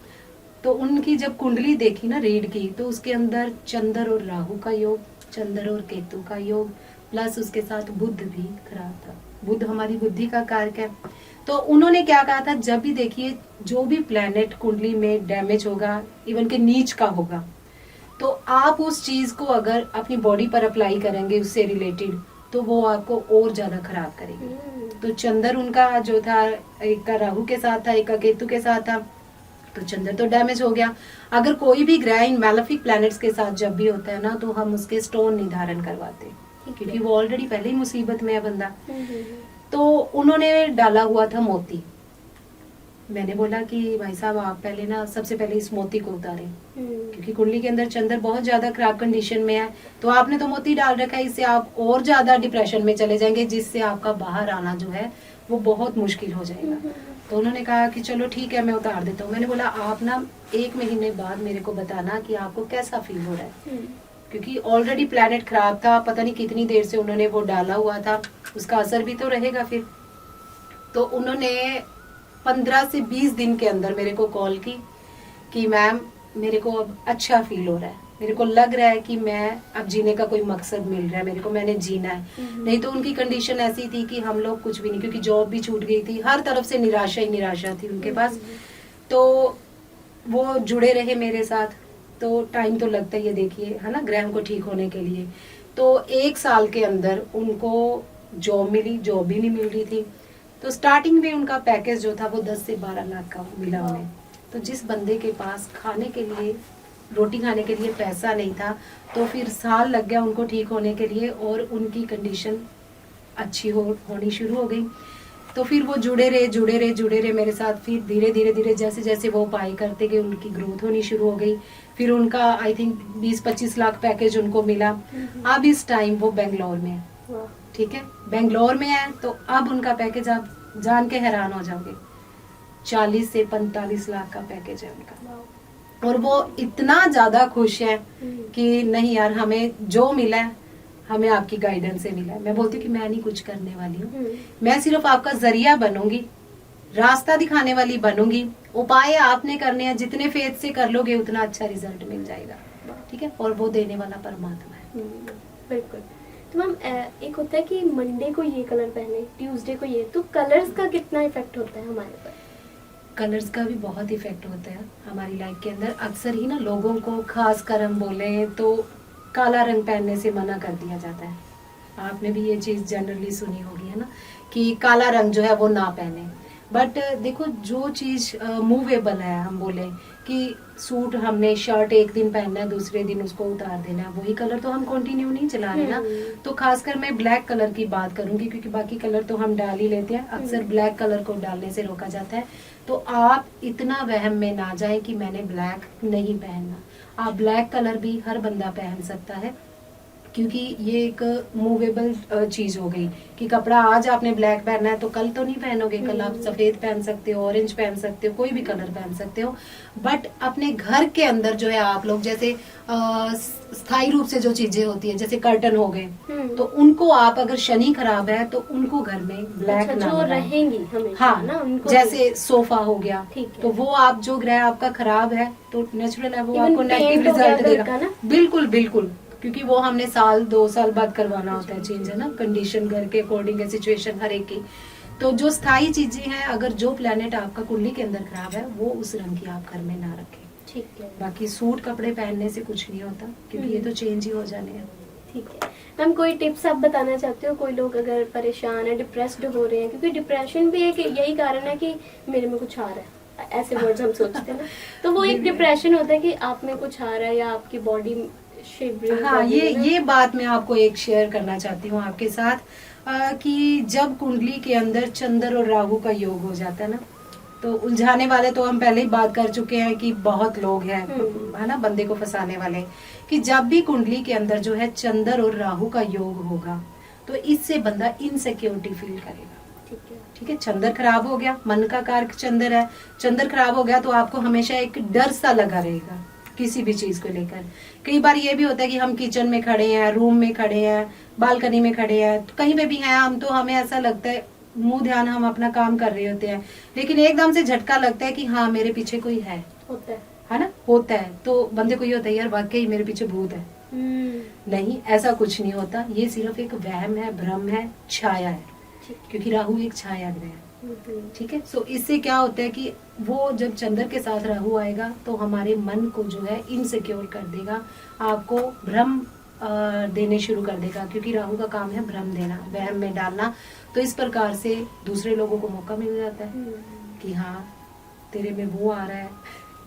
तो उनकी जब कुंडली देखी ना रीड की, तो उसके अंदर चंद्र और राहु का योग, चंद्र और केतु का योग, प्लस उसके साथ बुध भी खराब था। बुध हमारी बुद्धि का कारक है। तो उन्होंने क्या कहा था, जब भी देखिए जो भी प्लेनेट कुंडली में डैमेज होगा, इवन के नीच का होगा, तो आप उस चीज को अगर अपनी बॉडी पर अप्लाई करेंगे उससे रिलेटेड, तो वो आपको और ज्यादा खराब करेगी। तो चंद्र उनका जो था, एक का राहु के साथ था, एक का केतु के साथ था, तो चंद्र तो डैमेज हो गया। अगर कोई भी ग्रह इन मैलेफिक प्लैनेट्स के साथ जब भी होता है ना, तो हम उसके स्टोन निर्धारण करवाते हैं, क्योंकि वो ऑलरेडी पहले ही मुसीबत में है बंदा। तो उन्होंने डाला हुआ था मोती। मैंने बोला कि भाई साहब आप पहले ना सबसे पहले इस मोती को उतारें, क्योंकि कुंडली के अंदर चंद्र बहुत ज्यादा खराब कंडीशन में है। तो आपने तो मोती डाल रखा है, इससे आप और ज्यादा डिप्रेशन में चले जाएंगे, जिससे आपका बाहर आना जो है वो बहुत मुश्किल हो जाएगा। तो उन्होंने कहा कि चलो ठीक है मैं उतार देता हूँ। मैंने बोला आप ना 1 महीने बाद मेरे को बताना कि आपको कैसा फील हो रहा है, क्योंकि ऑलरेडी प्लैनेट खराब था, पता नहीं कितनी देर से उन्होंने वो डाला हुआ था, उसका असर भी तो रहेगा फिर। तो उन्होंने 15 से 20 दिन के अंदर मेरे को कॉल की कि मैम मेरे को अब अच्छा फील हो रहा है, मेरे को लग रहा है कि मैं अब जीने का कोई मकसद मिल रहा है मेरे को, मैंने जीना है। नहीं तो उनकी कंडीशन ऐसी थी कि हम लोग कुछ भी नहीं, क्योंकि जॉब भी छूट गई थी, हर तरफ से निराशा ही निराशा थी उनके पास। तो वो जुड़े रहे मेरे साथ। तो टाइम तो लगता ही है, देखिए है ना, ग्रह को ठीक होने के लिए। तो 1 साल के अंदर उनको जॉब मिली, जॉब भी नहीं मिल रही थी। तो स्टार्टिंग में उनका पैकेज जो था वो 10 से 12 लाख का मिला उन्हें। तो जिस बंदे के पास खाने के लिए, रोटी खाने के लिए पैसा नहीं था, तो फिर साल लग गया उनको ठीक होने के लिए, और उनकी कंडीशन अच्छी होनी शुरू हो गई। तो फिर वो जुड़े रहे मेरे साथ। फिर धीरे धीरे जैसे जैसे वो उपाय करते गए उनकी ग्रोथ होनी शुरू हो गई। फिर उनका आई थिंक 20-25 लाख पैकेज उनको मिला। अब इस टाइम वो बेंगलोर में है, ठीक है, बेंगलोर में है। तो अब उनका पैकेज आप जान के हैरान हो जाओगे, 40 से 45 लाख का पैकेज है उनका। और वो इतना ज्यादा खुश है कि नहीं यार, हमें जो मिला है हमें आपकी गाइडेंस से मिला है। मैं बोलती हूँ कि मैं नहीं कुछ करने वाली हूँ, मैं सिर्फ आपका जरिया बनूंगी, रास्ता दिखाने वाली बनूंगी। उपाय आपने करने हैं, जितने फेथ से कर लोगे उतना अच्छा रिजल्ट मिल जाएगा, ठीक है। और वो देने वाला परमात्मा है। बिल्कुल। तो मैम एक होता है कि मंडे को ये कलर पहने, ट्यूसडे को ये, तो कलर्स का कितना इफेक्ट होता है हमारे पर? कलर्स का भी बहुत इफेक्ट होता है हमारी लाइफ के अंदर। अक्सर ही ना लोगों को, खास कर हम बोले तो काला रंग पहनने से मना कर दिया जाता है। आपने भी ये चीज जनरली सुनी होगी, है ना, कि काला रंग जो है वो ना पहने। बट देखो, जो चीज मूवेबल है, हम बोले कि सूट हमने शर्ट एक दिन पहनना है, दूसरे दिन उसको उतार देना है, वही कलर तो हम कंटिन्यू नहीं चला रहे ना। तो खासकर मैं ब्लैक कलर की बात करूंगी, क्योंकि बाकी कलर तो हम डाल ही लेते हैं, अक्सर ब्लैक कलर को डालने से रोका जाता है। तो आप इतना वहम में ना जाए कि मैंने ब्लैक नहीं पहनना। आप ब्लैक कलर भी हर बंदा पहन सकता है, क्योंकि ये एक मूवेबल चीज हो गई कि कपड़ा आज आपने ब्लैक पहनना है तो कल तो नहीं पहनोगे, कल आप सफेद पहन सकते हो, ऑरेंज पहन सकते हो, कोई भी कलर पहन सकते हो। बट अपने घर के अंदर जो है आप लोग, जैसे स्थायी रूप से जो चीजें होती है, जैसे कर्टन हो गए, तो उनको आप, अगर शनि खराब है तो उनको घर में ब्लैक ना रहेंगी हमेशा, हाँ ना, उनको जैसे सोफा हो गया, ठीक है। तो वो आप, जो ग्रह आपका खराब है तो नेचुरल है वो आपको नेगेटिव रिजल्ट देगा। बिल्कुल बिल्कुल, क्योंकि वो हमने 1-2 साल बाद करवाना होता है चेंज, है ना, कंडीशन घर के अकॉर्डिंग है, सिचुएशन हर एक की। तो जो स्थायी चीजें हैं, अगर जो प्लेनेट आपका कुंडली के अंदर खराब है, वो उस रंग की आप घर में ना रखें, ठीक है। बाकी सूट कपड़े पहनने से कुछ नहीं होता, क्योंकि ये तो चेंज ही हो जाने हैं। ठीक है मैम, कोई टिप्स आप बताना चाहते हो? कोई लोग अगर परेशान है, डिप्रेस्ड हो रहे हैं, क्योंकि डिप्रेशन भी एक यही कारण है कि मेरे में कुछ आ रहा है, ऐसे वर्ड्स हम सोचते हैं ना, तो वो एक डिप्रेशन होता है कि आप में कुछ आ रहा है या आपकी बॉडी। हाँ, ये बात मैं आपको एक शेयर करना चाहती हूँ आपके साथ, कि जब कुंडली के अंदर चंद्र और राहु का योग हो जाता है ना, तो उलझाने वाले तो हम पहले ही बात कर चुके हैं कि बहुत लोग हैं, है ना, बंदे को फंसाने वाले, कि जब भी कुंडली के अंदर जो है चंद्र और राहु का योग होगा, तो इससे बंदा इनसिक्योरिटी फील करेगा। ठीक है, चंद्र खराब हो गया, मन का कारक चंद्र है, चंद्र खराब हो गया तो आपको हमेशा एक डर सा लगा रहेगा किसी भी चीज को लेकर। कई बार ये भी होता है कि हम किचन में खड़े हैं, रूम में खड़े हैं, बालकनी में खड़े हैं, तो कहीं पे भी हैं हम, तो हमें ऐसा लगता है, मुंह ध्यान हम अपना काम कर रहे होते हैं, लेकिन एकदम से झटका लगता है कि हाँ मेरे पीछे कोई है, है ना, होता है। तो बंदे को ये होता है यार वाकई मेरे पीछे भूत है। नहीं, ऐसा कुछ नहीं होता, ये सिर्फ एक वहम है, भ्रम है, छाया है, क्योंकि राहु एक छाया ग्रह है। ठीक है, सो इससे क्या होता है कि वो जब चंद्र के साथ राहु आएगा तो हमारे मन को जो है इनसिक्योर कर देगा, आपको भ्रम देने शुरू कर देगा, क्योंकि राहु का काम है भ्रम देना, वहम में डालना। तो इस प्रकार से दूसरे लोगों को मौका मिल जाता है कि हाँ तेरे में वो आ रहा है,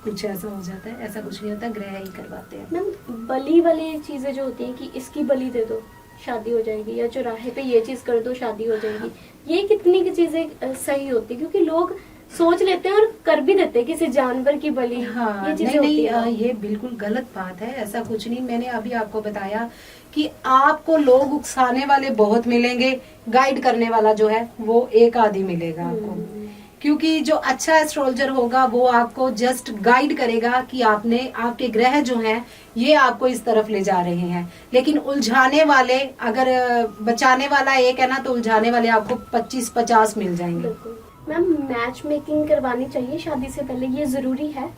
कुछ ऐसा हो जाता है। ऐसा कुछ नहीं होता, ग्रह ही करवाते हैं। मैम बलि वाली चीजें जो होती हैं कि इसकी बलि दे दो शादी हो जाएगी, या चौराहे पे ये चीज कर दो शादी हो जाएगी, ये कितनी की चीजें सही होती है? क्योंकि लोग सोच लेते हैं और कर भी देते हैं किसी जानवर की बलि। हाँ, ये चीजें नहीं होती नहीं, है। ये बिल्कुल गलत बात है, ऐसा कुछ नहीं। मैंने अभी आपको बताया कि आपको लोग उकसाने वाले बहुत मिलेंगे, गाइड करने वाला जो है वो एक आदि मिलेगा आपको। क्योंकि जो अच्छा एस्ट्रोलॉजर होगा वो आपको जस्ट गाइड करेगा कि आपने, आपके ग्रह जो हैं ये आपको इस तरफ ले जा रहे हैं। लेकिन उलझाने वाले, अगर बचाने वाला एक है ना, तो उलझाने वाले आपको 25-50 मिल जाएंगे। बिल्कुल। मैम, मैच मेकिंग करवानी चाहिए शादी से पहले, ये जरूरी है?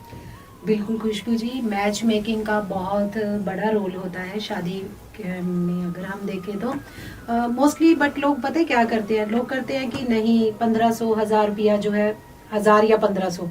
बिल्कुल खुशबू जी, मैच मेकिंग का बहुत बड़ा रोल होता है शादी में, अगर हम देखें तो मोस्टली। बट लोग पता है क्या करते हैं, लोग करते हैं कि नहीं 1500-1000 रुपया जो है, 1000 या 1500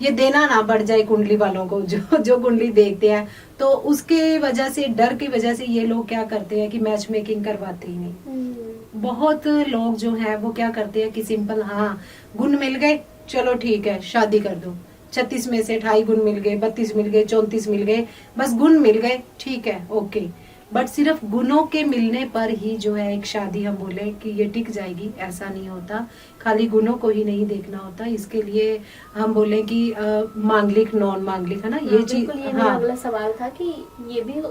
ये देना ना पड़ जाए कुंडली वालों को, जो कुंडली देखते हैं। तो उसके वजह से, डर की वजह से ये लोग क्या करते हैं कि मैच मेकिंग करवाते ही नहीं। बहुत लोग जो है वो क्या करते हैं कि सिंपल, हाँ गुण मिल गए, चलो ठीक है शादी कर दो। 36 में से 28 गुण मिल गए, 32 मिल गए, 34 मिल गए, बस गुण मिल गए, ठीक है, ओके। बट सिर्फ गुणों के मिलने पर ही जो है एक शादी हम बोले कि ये टिक जाएगी, ऐसा नहीं होता। खाली गुणों को ही नहीं देखना होता, इसके लिए हम बोले कि मांगलिक, नॉन मांगलिक, है ना, ये चीज। ये मेरा अगला सवाल था कि ये भी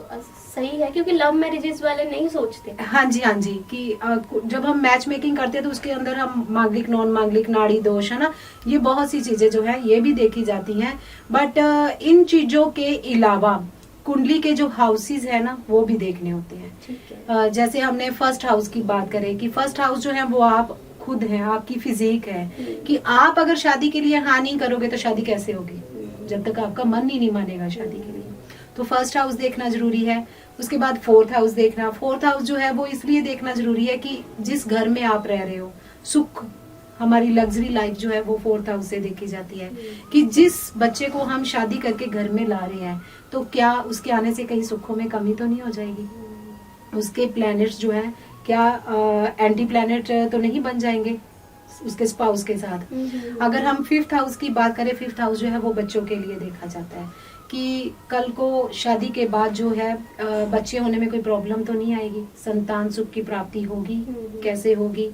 सही है, क्योंकि लव मैरिजेस वाले नहीं सोचते। हाँ जी, हाँ जी, कि जब हम मैच मेकिंग करते हैं तो उसके अंदर हम मांगलिक, नॉन मांगलिक, नाड़ी दोष, है ना, ये बहुत सी चीजें जो है ये भी देखी जाती हैं। बट इन चीजों के अलावा कुंडली के जो हाउसेस है ना वो भी देखने होते हैं। ठीक है। जैसे हमने फर्स्ट हाउस की बात करें कि फर्स्ट हाउस जो है वो आप खुद हैं, आपकी फिजिक है, कि आप अगर शादी के लिए हाँ नहीं करोगे तो शादी कैसे होगी, जब तक आपका मन ही नहीं मानेगा शादी के लिए। तो फर्स्ट हाउस देखना जरूरी है। उसके बाद फोर्थ हाउस देखना। फोर्थ हाउस जो है वो इसलिए देखना जरूरी है कि जिस घर में आप रह रहे हो, सुख, हमारी लग्जरी लाइफ जो है वो फोर्थ हाउस से देखी जाती है। कि जिस बच्चे को हम शादी करके घर में ला रहे हैं तो क्या उसके आने से कहीं सुखों में कमी तो नहीं हो जाएगी, उसके प्लैनेट्स जो है क्या एंटी प्लैनेट तो नहीं बन जाएंगे उसके स्पाउस के साथ। अगर हम फिफ्थ हाउस की बात करें, फिफ्थ हाउस जो है वो बच्चों के लिए देखा जाता है कि कल को शादी के बाद जो है बच्चे होने में कोई प्रॉब्लम तो नहीं आएगी, संतान सुख की प्राप्ति होगी, कैसे होगी,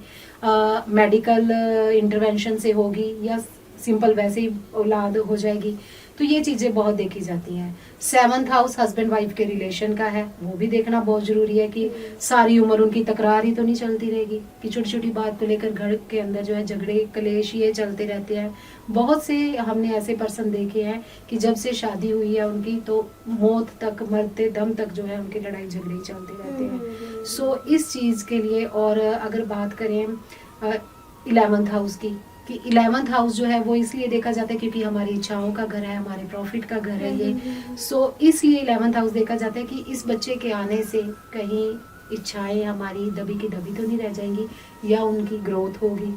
मेडिकल इंटरवेंशन से होगी या सिंपल वैसे ही औलाद हो जाएगी। तो ये चीजें बहुत देखी जाती हैं। सेवंथ हाउस हस्बैंड वाइफ के रिलेशन का है, वो भी देखना बहुत जरूरी है कि सारी उम्र उनकी तकरार ही तो नहीं चलती रहेगी, कि छोटी छोटी बात को लेकर घर के अंदर जो है झगड़े कलेश ये चलते रहते हैं। बहुत से हमने ऐसे पर्सन देखे हैं कि जब से शादी हुई है उनकी तो मौत तक, मरते दम तक जो है उनके लड़ाई झगड़े ही चलते रहते हैं। सो इस चीज के लिए, और अगर बात करें 11th हाउस की, कि 11th हाउस जो है वो इसलिए देखा जाता है क्योंकि हमारी इच्छाओं का घर है, हमारे प्रॉफिट का घर है ये। सो इसलिए 11th हाउस देखा जाता है कि इस बच्चे के आने से कहीं इच्छाएं हमारी दबी की दबी तो नहीं रह जाएंगी, या उनकी ग्रोथ होगी,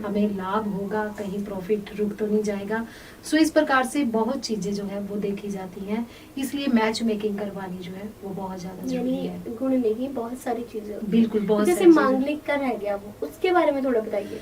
हमें लाभ होगा, कहीं प्रॉफिट रुक तो नहीं जाएगा। सो इस प्रकार से बहुत चीजें जो है वो देखी जाती हैं, इसलिए मैच मेकिंग करवानी जो है वो बहुत ज्यादा जरूरी है। गुण नहीं, बहुत सारी चीजें, बिल्कुल बहुत। जैसे मांगलिक का रह गया वो, उसके बारे में थोड़ा बताइए।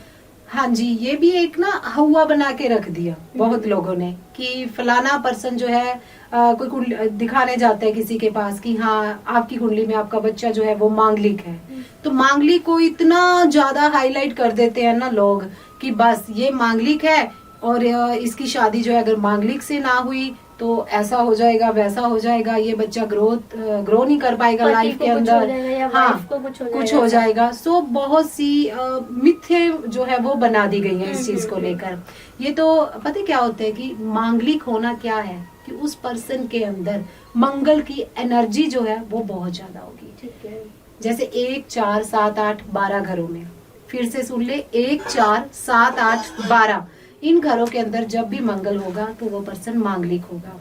हाँ जी, ये भी एक ना हवा बना के रख दिया बहुत लोगों ने कि फलाना पर्सन जो है कोई कुंडली दिखाने जाता है किसी के पास कि हाँ आपकी कुंडली में आपका बच्चा जो है वो मांगलिक है। तो मांगलिक को इतना ज्यादा हाईलाइट कर देते हैं ना लोग कि बस ये मांगलिक है और इसकी शादी जो है अगर मांगलिक से ना हुई तो ऐसा हो जाएगा, वैसा हो जाएगा, ये बच्चा ग्रो नहीं कर पाएगा लाइफ के अंदर, हाँ कुछ हो जाएगा। सो बहुत सी मिथ्ये जो है वो बना दी गई है इस चीज को लेकर। ये तो पता क्या होता है कि मांगलिक होना क्या है कि उस पर्सन के अंदर मंगल की एनर्जी जो है वो बहुत ज्यादा होगी। ठीक है। जैसे 1, 4, 7, 8, 12 घरों में, फिर से सुन ले, 1, 4, 7, 8, 12 इन घरों के अंदर जब भी मंगल होगा तो वो पर्सन मांगलिक होगा।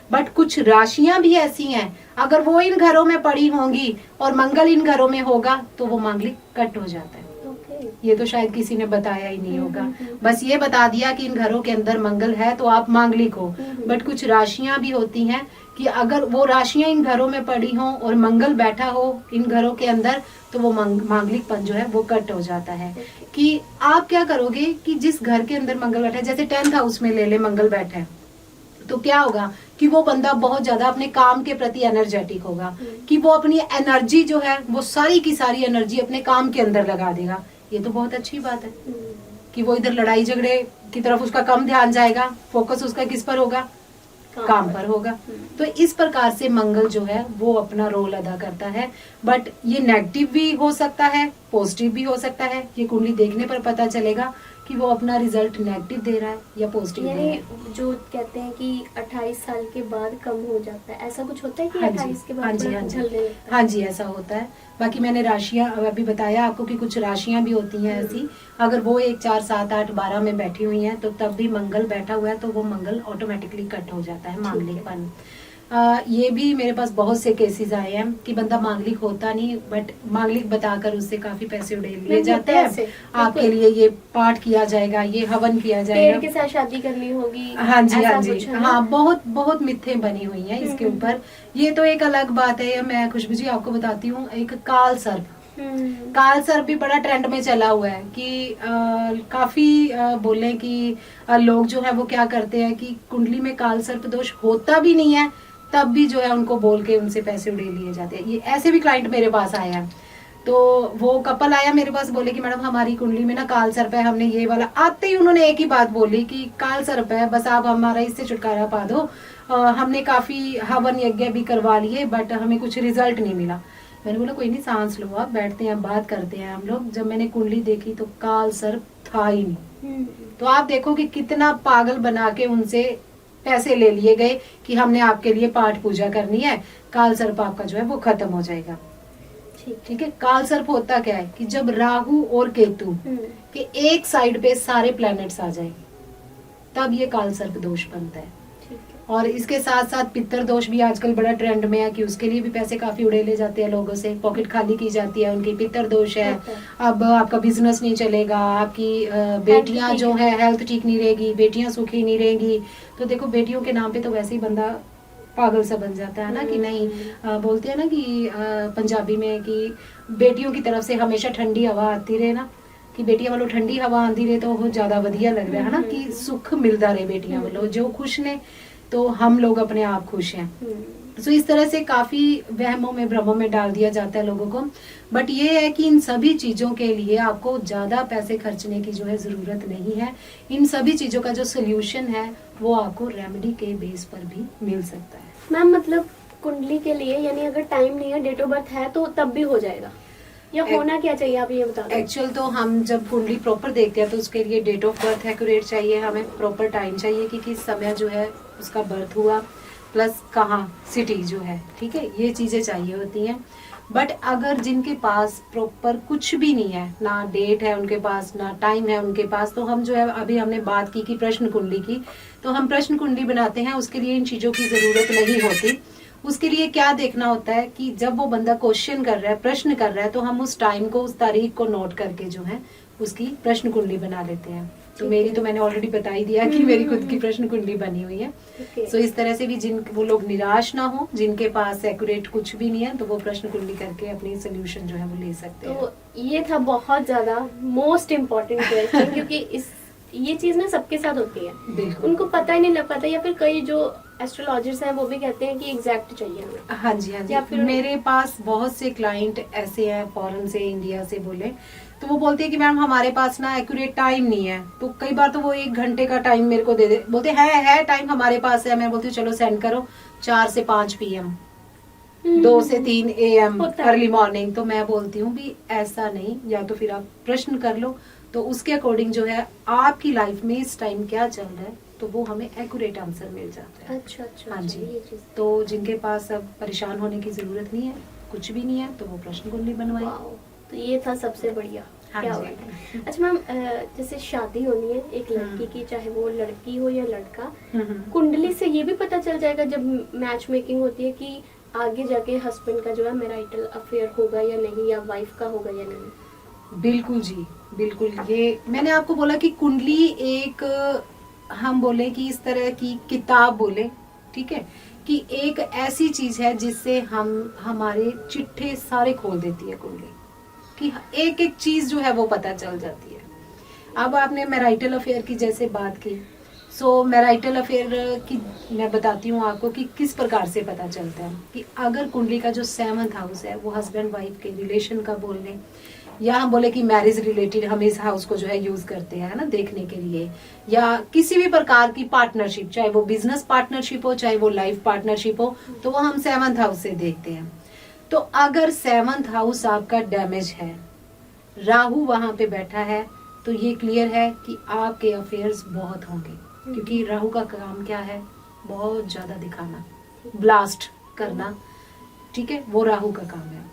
बट कुछ राशियां भी ऐसी हैं, अगर वो इन घरों में पड़ी होंगी और मंगल इन घरों में होगा तो वो मांगलिक कट हो जाता है। ये तो शायद किसी ने बताया ही नहीं होगा, बस ये बता दिया कि इन घरों के अंदर मंगल है तो आप मांगलिक हो। बट कुछ राशियां भी होती हैं कि अगर वो राशियां इन घरों में पड़ी हो और मंगल बैठा हो इन घरों के अंदर तो वो मांगलिकपन जो है वो कट हो जाता है। कि आप क्या करोगे कि जिस घर के अंदर मंगल बैठा है, जैसे 10th हाउस में ले ले मंगल बैठा है, तो क्या होगा कि वो बंदा बहुत ज्यादा अपने काम के प्रति एनर्जेटिक होगा, कि वो अपनी एनर्जी जो है वो सारी की सारी एनर्जी अपने काम के अंदर लगा देगा। ये तो बहुत अच्छी बात है कि वो इधर लड़ाई झगड़े की तरफ उसका कम ध्यान जाएगा, फोकस उसका किस पर होगा, काम पर होगा। तो इस प्रकार से मंगल जो है वो अपना रोल अदा करता है। बट ये नेगेटिव भी हो सकता है, पॉजिटिव भी हो सकता है। ये कुंडली देखने पर पता चलेगा कि वो अपना रिजल्ट नेगेटिव दे रहा है या पॉजिटिव दे रहा है। यानी जो कहते हैं कि 28 साल के बाद कम हो जाता है, ऐसा कुछ होता है कि हाँ जी, 28 के हाँ बाद जी, थोड़ा हाँ जी, झलने लगता है? हाँ जी, ऐसा होता है। बाकी मैंने राशियां अभी बताया आपको कि कुछ राशियां भी होती हैं ऐसी, अगर वो 1, 4, 7, 8, 12 में बैठी हुई हैं तो तब भी मंगल बैठा हुआ है तो वो मंगल ऑटोमेटिकली कट हो जाता है, मांगलिकपन। ये भी मेरे पास बहुत से केसेस आए हैं कि बंदा मांगलिक होता नहीं, बट मांगलिक बताकर उससे काफी पैसे उड़ेल लिए जाते हैं। आपके लिए ये पाठ किया जाएगा, ये हवन किया पेड़ जाएगा, के साथ शादी करनी होगी, हाँ जी, ऐसा हाँ जी, कुछ है ना? हाँ, बहुत बहुत मिथ्यें बनी हुई हैं इसके ऊपर। ये तो एक अलग बात है। मैं खुशबू जी आपको बताती हूँ, एक काल सर्प, काल सर्प भी बड़ा ट्रेंड में चला हुआ है कि काफी बोले कि लोग जो है वो क्या करते हैं कि कुंडली में काल सर्प दोष होता भी नहीं है, तब भी जो है उनको बोल के उनसे पैसे उड़े लिए जाते हैं। ये ऐसे भी क्लाइंट मेरे पास आए हैं। तो वो कपल आया मेरे पास, बोले कि मैडम हमारी कुंडली में ना काल सर्प है, हमने ये वाला, आते ही उन्होंने एक ही बात बोली कि काल सर्प है, बस आप हमारा इससे छुटकारा पा दो। हमने काफी हवन यज्ञ भी करवा लिए बट हमें कुछ रिजल्ट नहीं मिला। मैंने बोला कोई नहीं, सांस लो, आप बैठते हैं, बात करते हैं हम लोग। जब मैंने कुंडली देखी तो काल सर्प था ही नहीं। तो आप देखो कि कितना पागल बना के उनसे पैसे ले लिए गए कि हमने आपके लिए पाठ पूजा करनी है, काल सर्प आपका जो है वो खत्म हो जाएगा। ठीक है। काल सर्प होता क्या है कि जब राहु और केतु के एक साइड पे सारे प्लैनेट्स आ जाए तब ये काल सर्प दोष बनता है। और इसके साथ साथ पितर दोष भी आजकल बड़ा ट्रेंड में है कि उसके लिए भी पैसे काफी उड़ेले जाते हैं लोगों से, पॉकेट खाली की जाती है उनकी। पितर दोष है, अब आपका बिजनेस नहीं चलेगा, आपकी बेटियां जो है हेल्थ ठीक नहीं रहेगी, बेटियां सुखी नहीं रहेंगी। तो देखो बेटियों के नाम पे तो वैसे ही बंदा पागल सा बन जाता है ना कि नहीं, बोलते हैं ना कि पंजाबी में कि बेटियों की तरफ से हमेशा ठंडी हवा आती रहे ना, कि बेटियां वालों ठंडी हवा आती रहे तो वो ज्यादा वधिया लग रहा है ना, कि सुख मिलता रहे बेटियां वालों, जो खुश ने तो हम लोग अपने आप खुश हैं। तो इस तरह से काफी वहमों में भ्रमों में डाल दिया जाता है लोगों को। बट ये है कि इन सभी चीजों के लिए आपको ज्यादा पैसे खर्चने की जो है जरूरत नहीं है। इन सभी चीजों का जो सोल्यूशन है वो आपको रेमेडी के बेस पर भी मिल सकता है। मैम मतलब कुंडली के लिए यानी अगर टाइम नहीं है, डेट ऑफ बर्थ है तो तब भी हो जाएगा, या होना क्या चाहिए आप ये बता दो। एक्चुअल तो हम जब कुंडली प्रॉपर देखते हैं तो उसके लिए डेट ऑफ बर्थ एक्यूरेट चाहिए, हमें प्रॉपर टाइम चाहिए कि किस समय जो है उसका बर्थ हुआ, प्लस कहाँ सिटी जो है, ठीक है, ये चीजें चाहिए होती हैं। बट अगर जिनके पास प्रॉपर कुछ भी नहीं है, ना डेट है उनके पास, ना टाइम है उनके पास, तो हम जो है अभी हमने बात की कि प्रश्न कुंडली की, तो हम प्रश्न कुंडली बनाते हैं, उसके लिए इन चीजों की जरूरत नहीं होती। उसके लिए क्या देखना होता है कि जब वो बंदा क्वेश्चन कर रहा है, प्रश्न कर रहा है, तो हम उस टाइम को, उस तारीख को नोट करके जो है उसकी प्रश्न कुंडली बना लेते हैं। तो मेरी तो मैंने ऑलरेडी बता ही दिया कि मेरी खुद की प्रश्न कुंडली बनी हुई है। सो इस तरह से भी जिन वो लोग निराश ना हो, जिनके पास एक्यूरेट कुछ भी नहीं है, तो वो प्रश्न कुंडली करके अपनी सोल्यूशन जो है वो ले सकते हैं। तो ये था बहुत ज्यादा मोस्ट इम्पोर्टेंट क्वेश्चन क्योंकि ये चीज ना सबके साथ होती है, बिल्कुल, उनको पता ही नहीं लग पाता, या फिर कई जो एस्ट्रोलॉजर्स हैं वो भी कहते हैं कि एग्जैक्ट चाहिए हमें। हाँ जी, हाँ जी, फिर मेरे पास बहुत से क्लाइंट ऐसे हैं फॉरेन से, इंडिया से बोले, तो वो बोलते हैं कि मैम हमारे पास ना एक्यूरेट टाइम नहीं है। तो कई बार तो वो 1 घंटे का टाइम मेरे को दे दे, बोलते है टाइम हमारे पास है। मैं बोलती हूँ चलो सेंड करो 4 से 5 PM, 2 से 3 AM अर्ली मॉर्निंग। तो मैं बोलती हूँ भी ऐसा नहीं, या तो फिर आप प्रश्न कर लो, तो उसके अकॉर्डिंग जो है आपकी लाइफ में इस टाइम क्या चल रहा है, तो वो हमें एक्यूरेट आंसर मिल जाता है। अच्छा, हाँ जी, तो जिनके पास अब परेशान होने की जरूरत नहीं है, कुछ भी नहीं है, तो वो प्रश्न कुंडली बनवाए। तो ये था सबसे बढ़िया। हाँ क्या जी। अच्छा मैम, जैसे शादी होनी है एक लड़की की, चाहे वो लड़की हो या लड़का, कुंडली से ये भी पता चल जाएगा जब मैच मेकिंग होती है कि आगे जाके हस्बैंड का जो है मैरिटल अफेयर होगा या नहीं, या वाइफ का होगा या नहीं? बिल्कुल जी, बिल्कुल। ये मैंने आपको बोला कि कुंडली एक, हम बोले कि इस तरह की किताब बोले, ठीक है, कि एक ऐसी चीज है जिससे हम हमारे चिट्ठे सारे खोल देती है कुंडली, कि एक एक चीज जो है वो पता चल जाती है। अब आपने मैरिटल अफेयर की जैसे बात की, सो मैरिटल अफेयर की मैं बताती हूँ आपको कि किस प्रकार से पता चलता है। कि अगर कुंडली का जो 7th हाउस है वो हस्बैंड वाइफ के रिलेशन का बोल लें, या हम बोले कि मैरिज रिलेटेड हम इस हाउस को जो है यूज करते हैं ना देखने के लिए, या किसी भी प्रकार की पार्टनरशिप, चाहे वो बिजनेस पार्टनरशिप हो चाहे वो लाइफ पार्टनरशिप हो, तो वो हम 7th हाउस से देखते हैं। तो अगर 7th हाउस आपका डैमेज है, राहु वहां पे बैठा है, तो ये क्लियर है कि आपके अफेयर्स बहुत होंगे, क्योंकि राहु का काम क्या है, बहुत ज्यादा दिखाना, ब्लास्ट करना, ठीक है, वो राहु का काम है।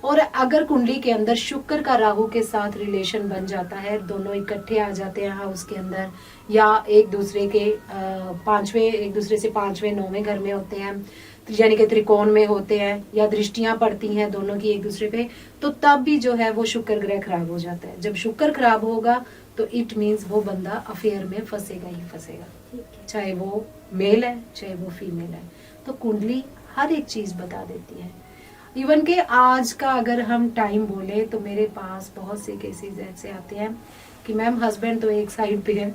और अगर कुंडली के अंदर शुक्र का राहु के साथ रिलेशन बन जाता है, दोनों इकट्ठे आ जाते हैं हाउस के अंदर, या एक दूसरे के एक दूसरे से 5वें 9वें घर में होते हैं, यानी कि त्रिकोण में होते हैं, या दृष्टियां पड़ती हैं दोनों की एक दूसरे पे, तो तब भी जो है वो शुक्र ग्रह खराब हो जाता है। जब शुक्र खराब होगा तो इट मीन्स वो बंदा अफेयर में फंसेगा ही फंसेगा, चाहे वो मेल है चाहे वो फीमेल है। तो कुंडली हर एक चीज बता देती है। इवन के आज का अगर हम टाइम बोले तो मेरे पास बहुत से केसेस ऐसे आते हैं कि मैम हस्बैंड तो एक साइड पे है,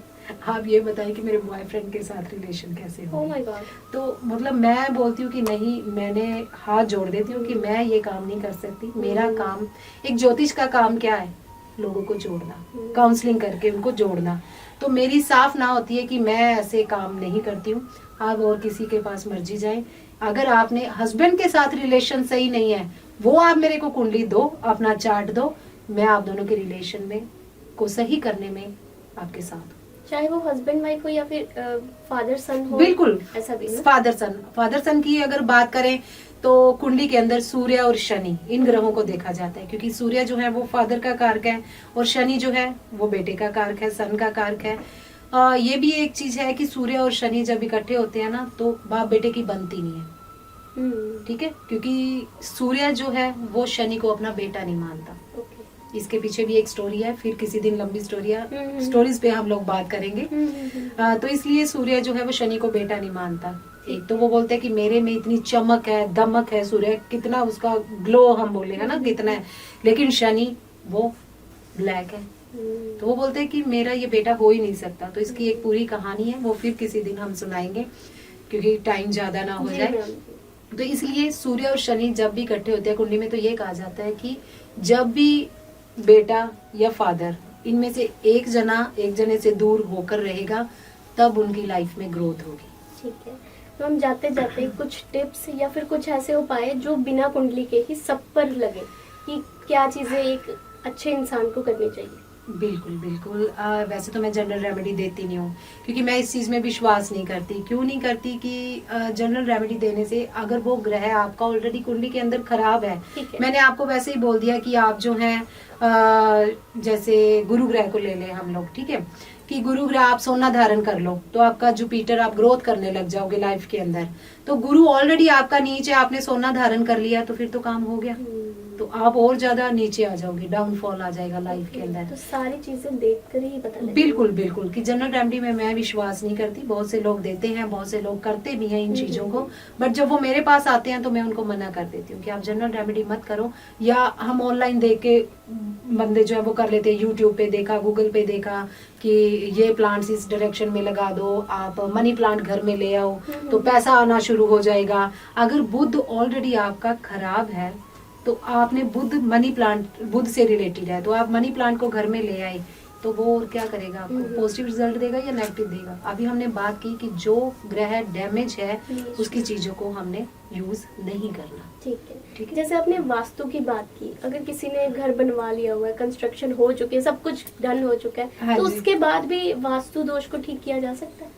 आप ये बताइए कि मेरे बॉयफ्रेंड के साथ रिलेशन कैसे हो। Oh my God. तो मतलब मैं बोलती हूँ कि नहीं, मैंने हाथ जोड़ देती हूँ कि मैं ये काम नहीं कर सकती। मेरा काम, एक ज्योतिष का काम क्या है, लोगों को जोड़ना, काउंसलिंग करके उनको जोड़ना। तो मेरी साफ ना होती है कि मैं ऐसे काम नहीं करती हूँ। आप और किसी के पास मर्जी जाए, अगर आपने हस्बैंड के साथ रिलेशन सही नहीं है, वो आप मेरे को कुंडली दो, अपना चार्ट दो, मैं आप दोनों के रिलेशन में को सही करने में आपके साथ हूं। चाहे वो हस्बैंड वाइफ हो या फिर फादर सन हो, बिल्कुल, ऐसा भी ना? फादर सन की अगर बात करें तो कुंडली के अंदर सूर्य और शनि, इन ग्रहों को देखा जाता है, क्योंकि सूर्य जो है वो फादर का कारक है और शनि जो है वो बेटे का कारक है, सन का कारक है। ये भी एक चीज है कि सूर्य और शनि जब इकट्ठे होते हैं ना, तो बाप बेटे की बनती नहीं है, ठीक है, क्योंकि सूर्य जो है वो शनि को अपना बेटा नहीं मानता। इसके पीछे भी एक स्टोरी है, फिर किसी दिन लंबी स्टोरीज पे हम लोग बात करेंगे। तो इसलिए सूर्य जो है वो शनि को बेटा नहीं मानता। एक तो वो बोलते हैं कि मेरे में इतनी चमक है, दमक है, सूर्य कितना उसका ग्लो हम बोले है ना कितना है, लेकिन शनि वो ब्लैक है। तो वो बोलते हैं कि मेरा ये बेटा हो ही नहीं सकता। तो इसकी एक पूरी कहानी है, वो फिर किसी दिन हम सुनाएंगे क्योंकि टाइम ज्यादा ना हो जाए। तो इसलिए सूर्य और शनि जब भी इकट्ठे होते हैं कुंडली में, तो ये कहा जाता है कि जब भी बेटा या फादर इनमें से एक जने से दूर होकर रहेगा, तब उनकी लाइफ में ग्रोथ होगी। ठीक है, तो हम जाते जाते कुछ टिप्स या फिर कुछ ऐसे उपाय जो बिना कुंडली के ही सब पर लगे, कि क्या चीजें एक अच्छे इंसान को करनी चाहिए। बिल्कुल बिल्कुल। वैसे तो मैं जनरल रेमेडी देती नहीं हूँ, क्योंकि मैं इस चीज में विश्वास नहीं करती। क्यों नहीं करती कि जनरल रेमेडी देने से, अगर वो ग्रह आपका ऑलरेडी कुंडली के अंदर खराब है, मैंने आपको वैसे ही बोल दिया कि आप जो है जैसे गुरु ग्रह को ले लें हम लोग, ठीक है, कि गुरु ग्रह आप सोना धारण कर लो तो आपका जुपिटर, आप ग्रोथ करने लग जाओगे लाइफ के अंदर। तो गुरु ऑलरेडी आपका नीचे, आपने सोना धारण कर लिया तो फिर तो काम हो गया, तो आप और ज्यादा नीचे आ जाओगे, डाउनफॉल आ जाएगा लाइफ के अंदर। तो सारी चीजें देखकर ही पता लगेगा। बिल्कुल बिल्कुल, कि जनरल रेमेडी में मैं विश्वास नहीं करती। बहुत से लोग देते हैं, बहुत से लोग करते भी हैं इन चीजों को, बट जब वो मेरे पास आते हैं तो मैं उनको मना कर देती हूँ कि आप जनरल रेमेडी मत करो। या हम ऑनलाइन देख के बंदे जो है वो कर लेते हैं, यूट्यूब पे देखा, गूगल पे देखा कि ये प्लांट्स इस डायरेक्शन में लगा दो, आप मनी प्लांट घर में ले आओ तो पैसा आना शुरू हो जाएगा। अगर बुध ऑलरेडी आपका खराब है, तो आपने बुध से रिलेटेड है, तो आप मनी प्लांट को घर में ले आए, तो वो और क्या करेगा, आपको पॉजिटिव रिजल्ट देगा या नेगेटिव देगा। अभी हमने बात की कि जो ग्रह डैमेज है उसकी चीजों को हमने यूज नहीं करना। ठीक है। जैसे आपने वास्तु की बात की, अगर किसी ने घर बनवा लिया हुआ है, कंस्ट्रक्शन हो चुके हैं, सब कुछ डन हो चुका है, तो उसके बाद भी वास्तु दोष को ठीक किया जा सकता है?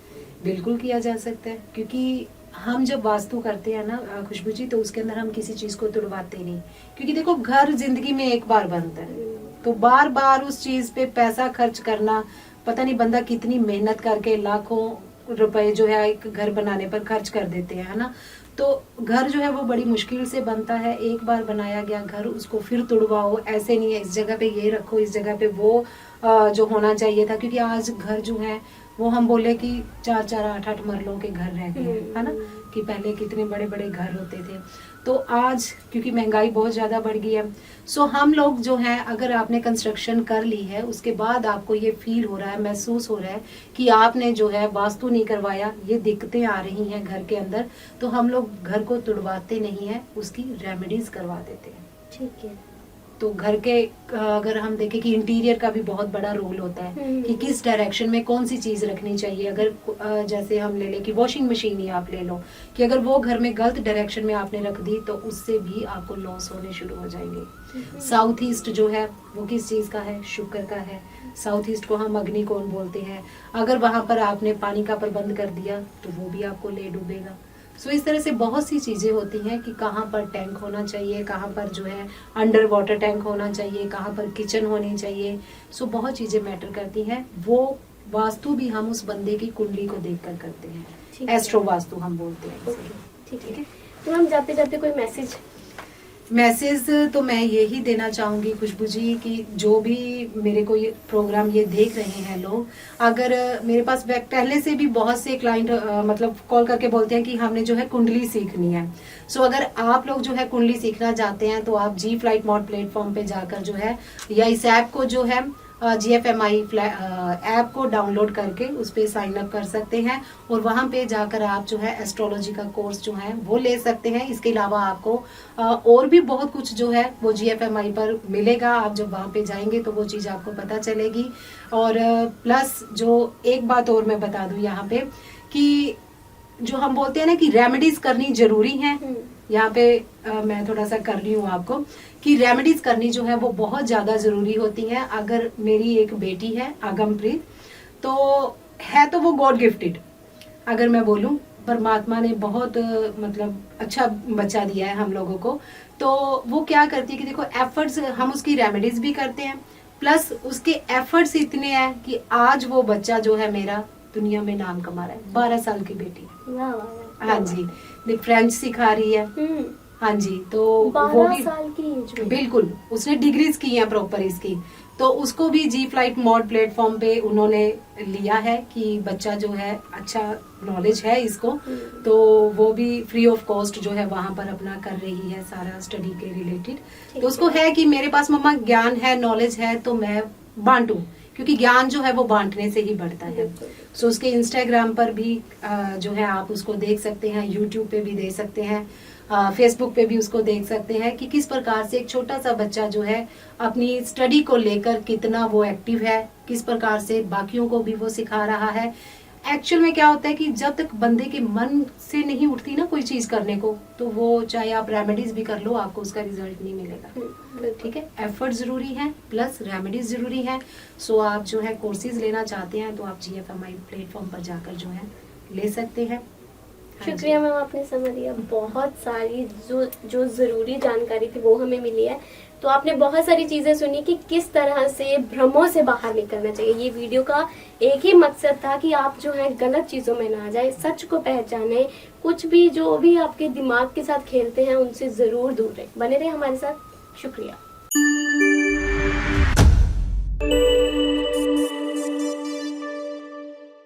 बिल्कुल किया जा सकता है, क्योंकि हम जब वास्तु करते हैं ना खुशबू जी, तो उसके अंदर हम किसी चीज को तुड़वाते नहीं, क्योंकि देखो घर जिंदगी में एक बार बनता है, तो बार बार उस चीज पे पैसा खर्च करना, पता नहीं बंदा कितनी मेहनत करके लाखों रुपए जो है एक घर बनाने पर खर्च कर देते हैं, है ना। तो घर जो है वो बड़ी मुश्किल से बनता है, एक बार बनाया गया घर, उसको फिर तुड़वाओ, ऐसे नहीं है इस जगह पे ये रखो, इस जगह पे वो जो होना चाहिए था। क्योंकि आज घर जो है वो हम बोले कि 4-4, 8-8 मरलों के घर रह गए, है ना, कि पहले कितने बड़े बड़े घर होते थे। तो आज क्योंकि महंगाई बहुत ज्यादा बढ़ गई है, सो हम लोग जो है, अगर आपने कंस्ट्रक्शन कर ली है, उसके बाद आपको ये फील हो रहा है, महसूस हो रहा है कि आपने जो है वास्तु नहीं करवाया, ये दिक्कतें आ रही हैं घर के अंदर, तो हम लोग घर को तुड़वाते नहीं है, उसकी रेमेडीज करवा देते हैं। ठीक है। तो घर के अगर हम देखें कि इंटीरियर का भी बहुत बड़ा रोल होता है कि किस डायरेक्शन में कौन सी चीज रखनी चाहिए। अगर जैसे हम ले लें कि वॉशिंग मशीन ही आप ले लो, कि अगर वो घर में गलत डायरेक्शन में आपने रख दी तो उससे भी आपको लॉस होने शुरू हो जाएंगे। साउथ ईस्ट जो है वो किस चीज का है? शुक्र का है। साउथ ईस्ट को हम अग्निकोण बोलते हैं। अगर वहां पर आपने पानी का प्रबंध कर दिया तो वो भी आपको ले डूबेगा। सो इस तरह से बहुत सी चीजें होती हैं कि कहाँ पर टैंक होना चाहिए, कहाँ पर जो है अंडर वाटर टैंक होना चाहिए, कहाँ पर किचन होनी चाहिए। सो बहुत चीजें मैटर करती हैं। वो वास्तु भी हम उस बंदे की कुंडली को देखकर करते हैं। एस्ट्रो वास्तु हम बोलते हैं इसे। ठीक है। तो हम जाते जाते कोई मैसेज तो मैं यही देना चाहूंगी खुशबू जी कि जो भी मेरे को ये प्रोग्राम ये देख रहे हैं लोग, अगर मेरे पास पहले से भी बहुत से क्लाइंट मतलब कॉल करके बोलते हैं कि हमने जो है कुंडली सीखनी है। सो अगर आप लोग जो है कुंडली सीखना चाहते हैं तो आप जी फ्लाइट मोड प्लेटफॉर्म पे जाकर जो है या इस ऐप को जो है GFMI ऐप को डाउनलोड करके उस पे साइन अप कर सकते हैं और वहां पे जाकर आप जो है एस्ट्रोलॉजी का कोर्स जो है वो ले सकते हैं। इसके अलावा आपको और भी बहुत कुछ जो है वो GFMI पर मिलेगा। आप जब वहां पे जाएंगे तो वो चीज आपको पता चलेगी। और प्लस जो एक बात और मैं बता दूं यहाँ पे कि जो हम बोलते हैं ना कि रेमेडीज करनी जरूरी है, यहाँ पे मैं थोड़ा सा कर रही हूँ आपको कि रेमेडीज करनी जो है वो बहुत ज्यादा जरूरी होती है। अगर मेरी एक बेटी है आगमप्रीत, तो वो गॉड गिफ्टेड, अगर मैं बोलूं परमात्मा ने बहुत मतलब अच्छा बच्चा दिया है हम लोगों को। तो वो क्या करती है कि देखो एफर्ट्स, हम उसकी रेमेडीज भी करते हैं प्लस उसके एफर्ट्स इतने हैं कि आज वो बच्चा जो है मेरा दुनिया में नाम कमा रहा है। 12 साल की बेटी है। हाँ जी, फ्रेंच सिखा रही है। हाँ जी, तो वो भी 12 साल की एज में बिल्कुल उसने डिग्रीज की हैं प्रॉपर इसकी। तो उसको भी जी फ्लाइट मोड प्लेटफॉर्म पे उन्होंने लिया है कि बच्चा जो है अच्छा नॉलेज है इसको, तो वो भी फ्री ऑफ कॉस्ट जो है वहां पर अपना कर रही है सारा स्टडी के रिलेटेड। तो उसको है कि मेरे पास मम्मा ज्ञान है, नॉलेज है, तो मैं बांटूं, क्योंकि ज्ञान जो है वो बांटने से ही बढ़ता है। सो उसके इंस्टाग्राम पर भी जो है आप उसको देख सकते हैं, यूट्यूब पे भी देख सकते हैं, फेसबुक पे भी उसको देख सकते हैं कि किस प्रकार से एक छोटा सा बच्चा जो है अपनी स्टडी को लेकर कितना वो एक्टिव है, किस प्रकार से बाकियों को भी वो सिखा रहा है। एक्चुअल में क्या होता है कि जब तक बंदे के मन से नहीं उठती ना कोई चीज करने को, तो वो चाहे आप रेमेडीज भी कर लो आपको उसका रिजल्ट नहीं मिलेगा। ठीक है, एफर्ट जरूरी है प्लस रेमेडीज जरूरी है। सो आप जो है कोर्सेज लेना चाहते हैं तो आप GFMI प्लेटफॉर्म पर जाकर जो है ले सकते हैं। शुक्रिया मैम, आपने समझ लिया। बहुत सारी जो जरूरी जानकारी थी वो हमें मिली है। तो आपने बहुत सारी चीजें सुनी कि किस तरह से भ्रमों से बाहर निकलना चाहिए। ये वीडियो का एक ही मकसद था कि आप जो है गलत चीजों में ना जाए, सच को पहचाने, कुछ भी जो भी आपके दिमाग के साथ खेलते हैं उनसे जरूर दूर रहे। बने रहे हमारे साथ। शुक्रिया।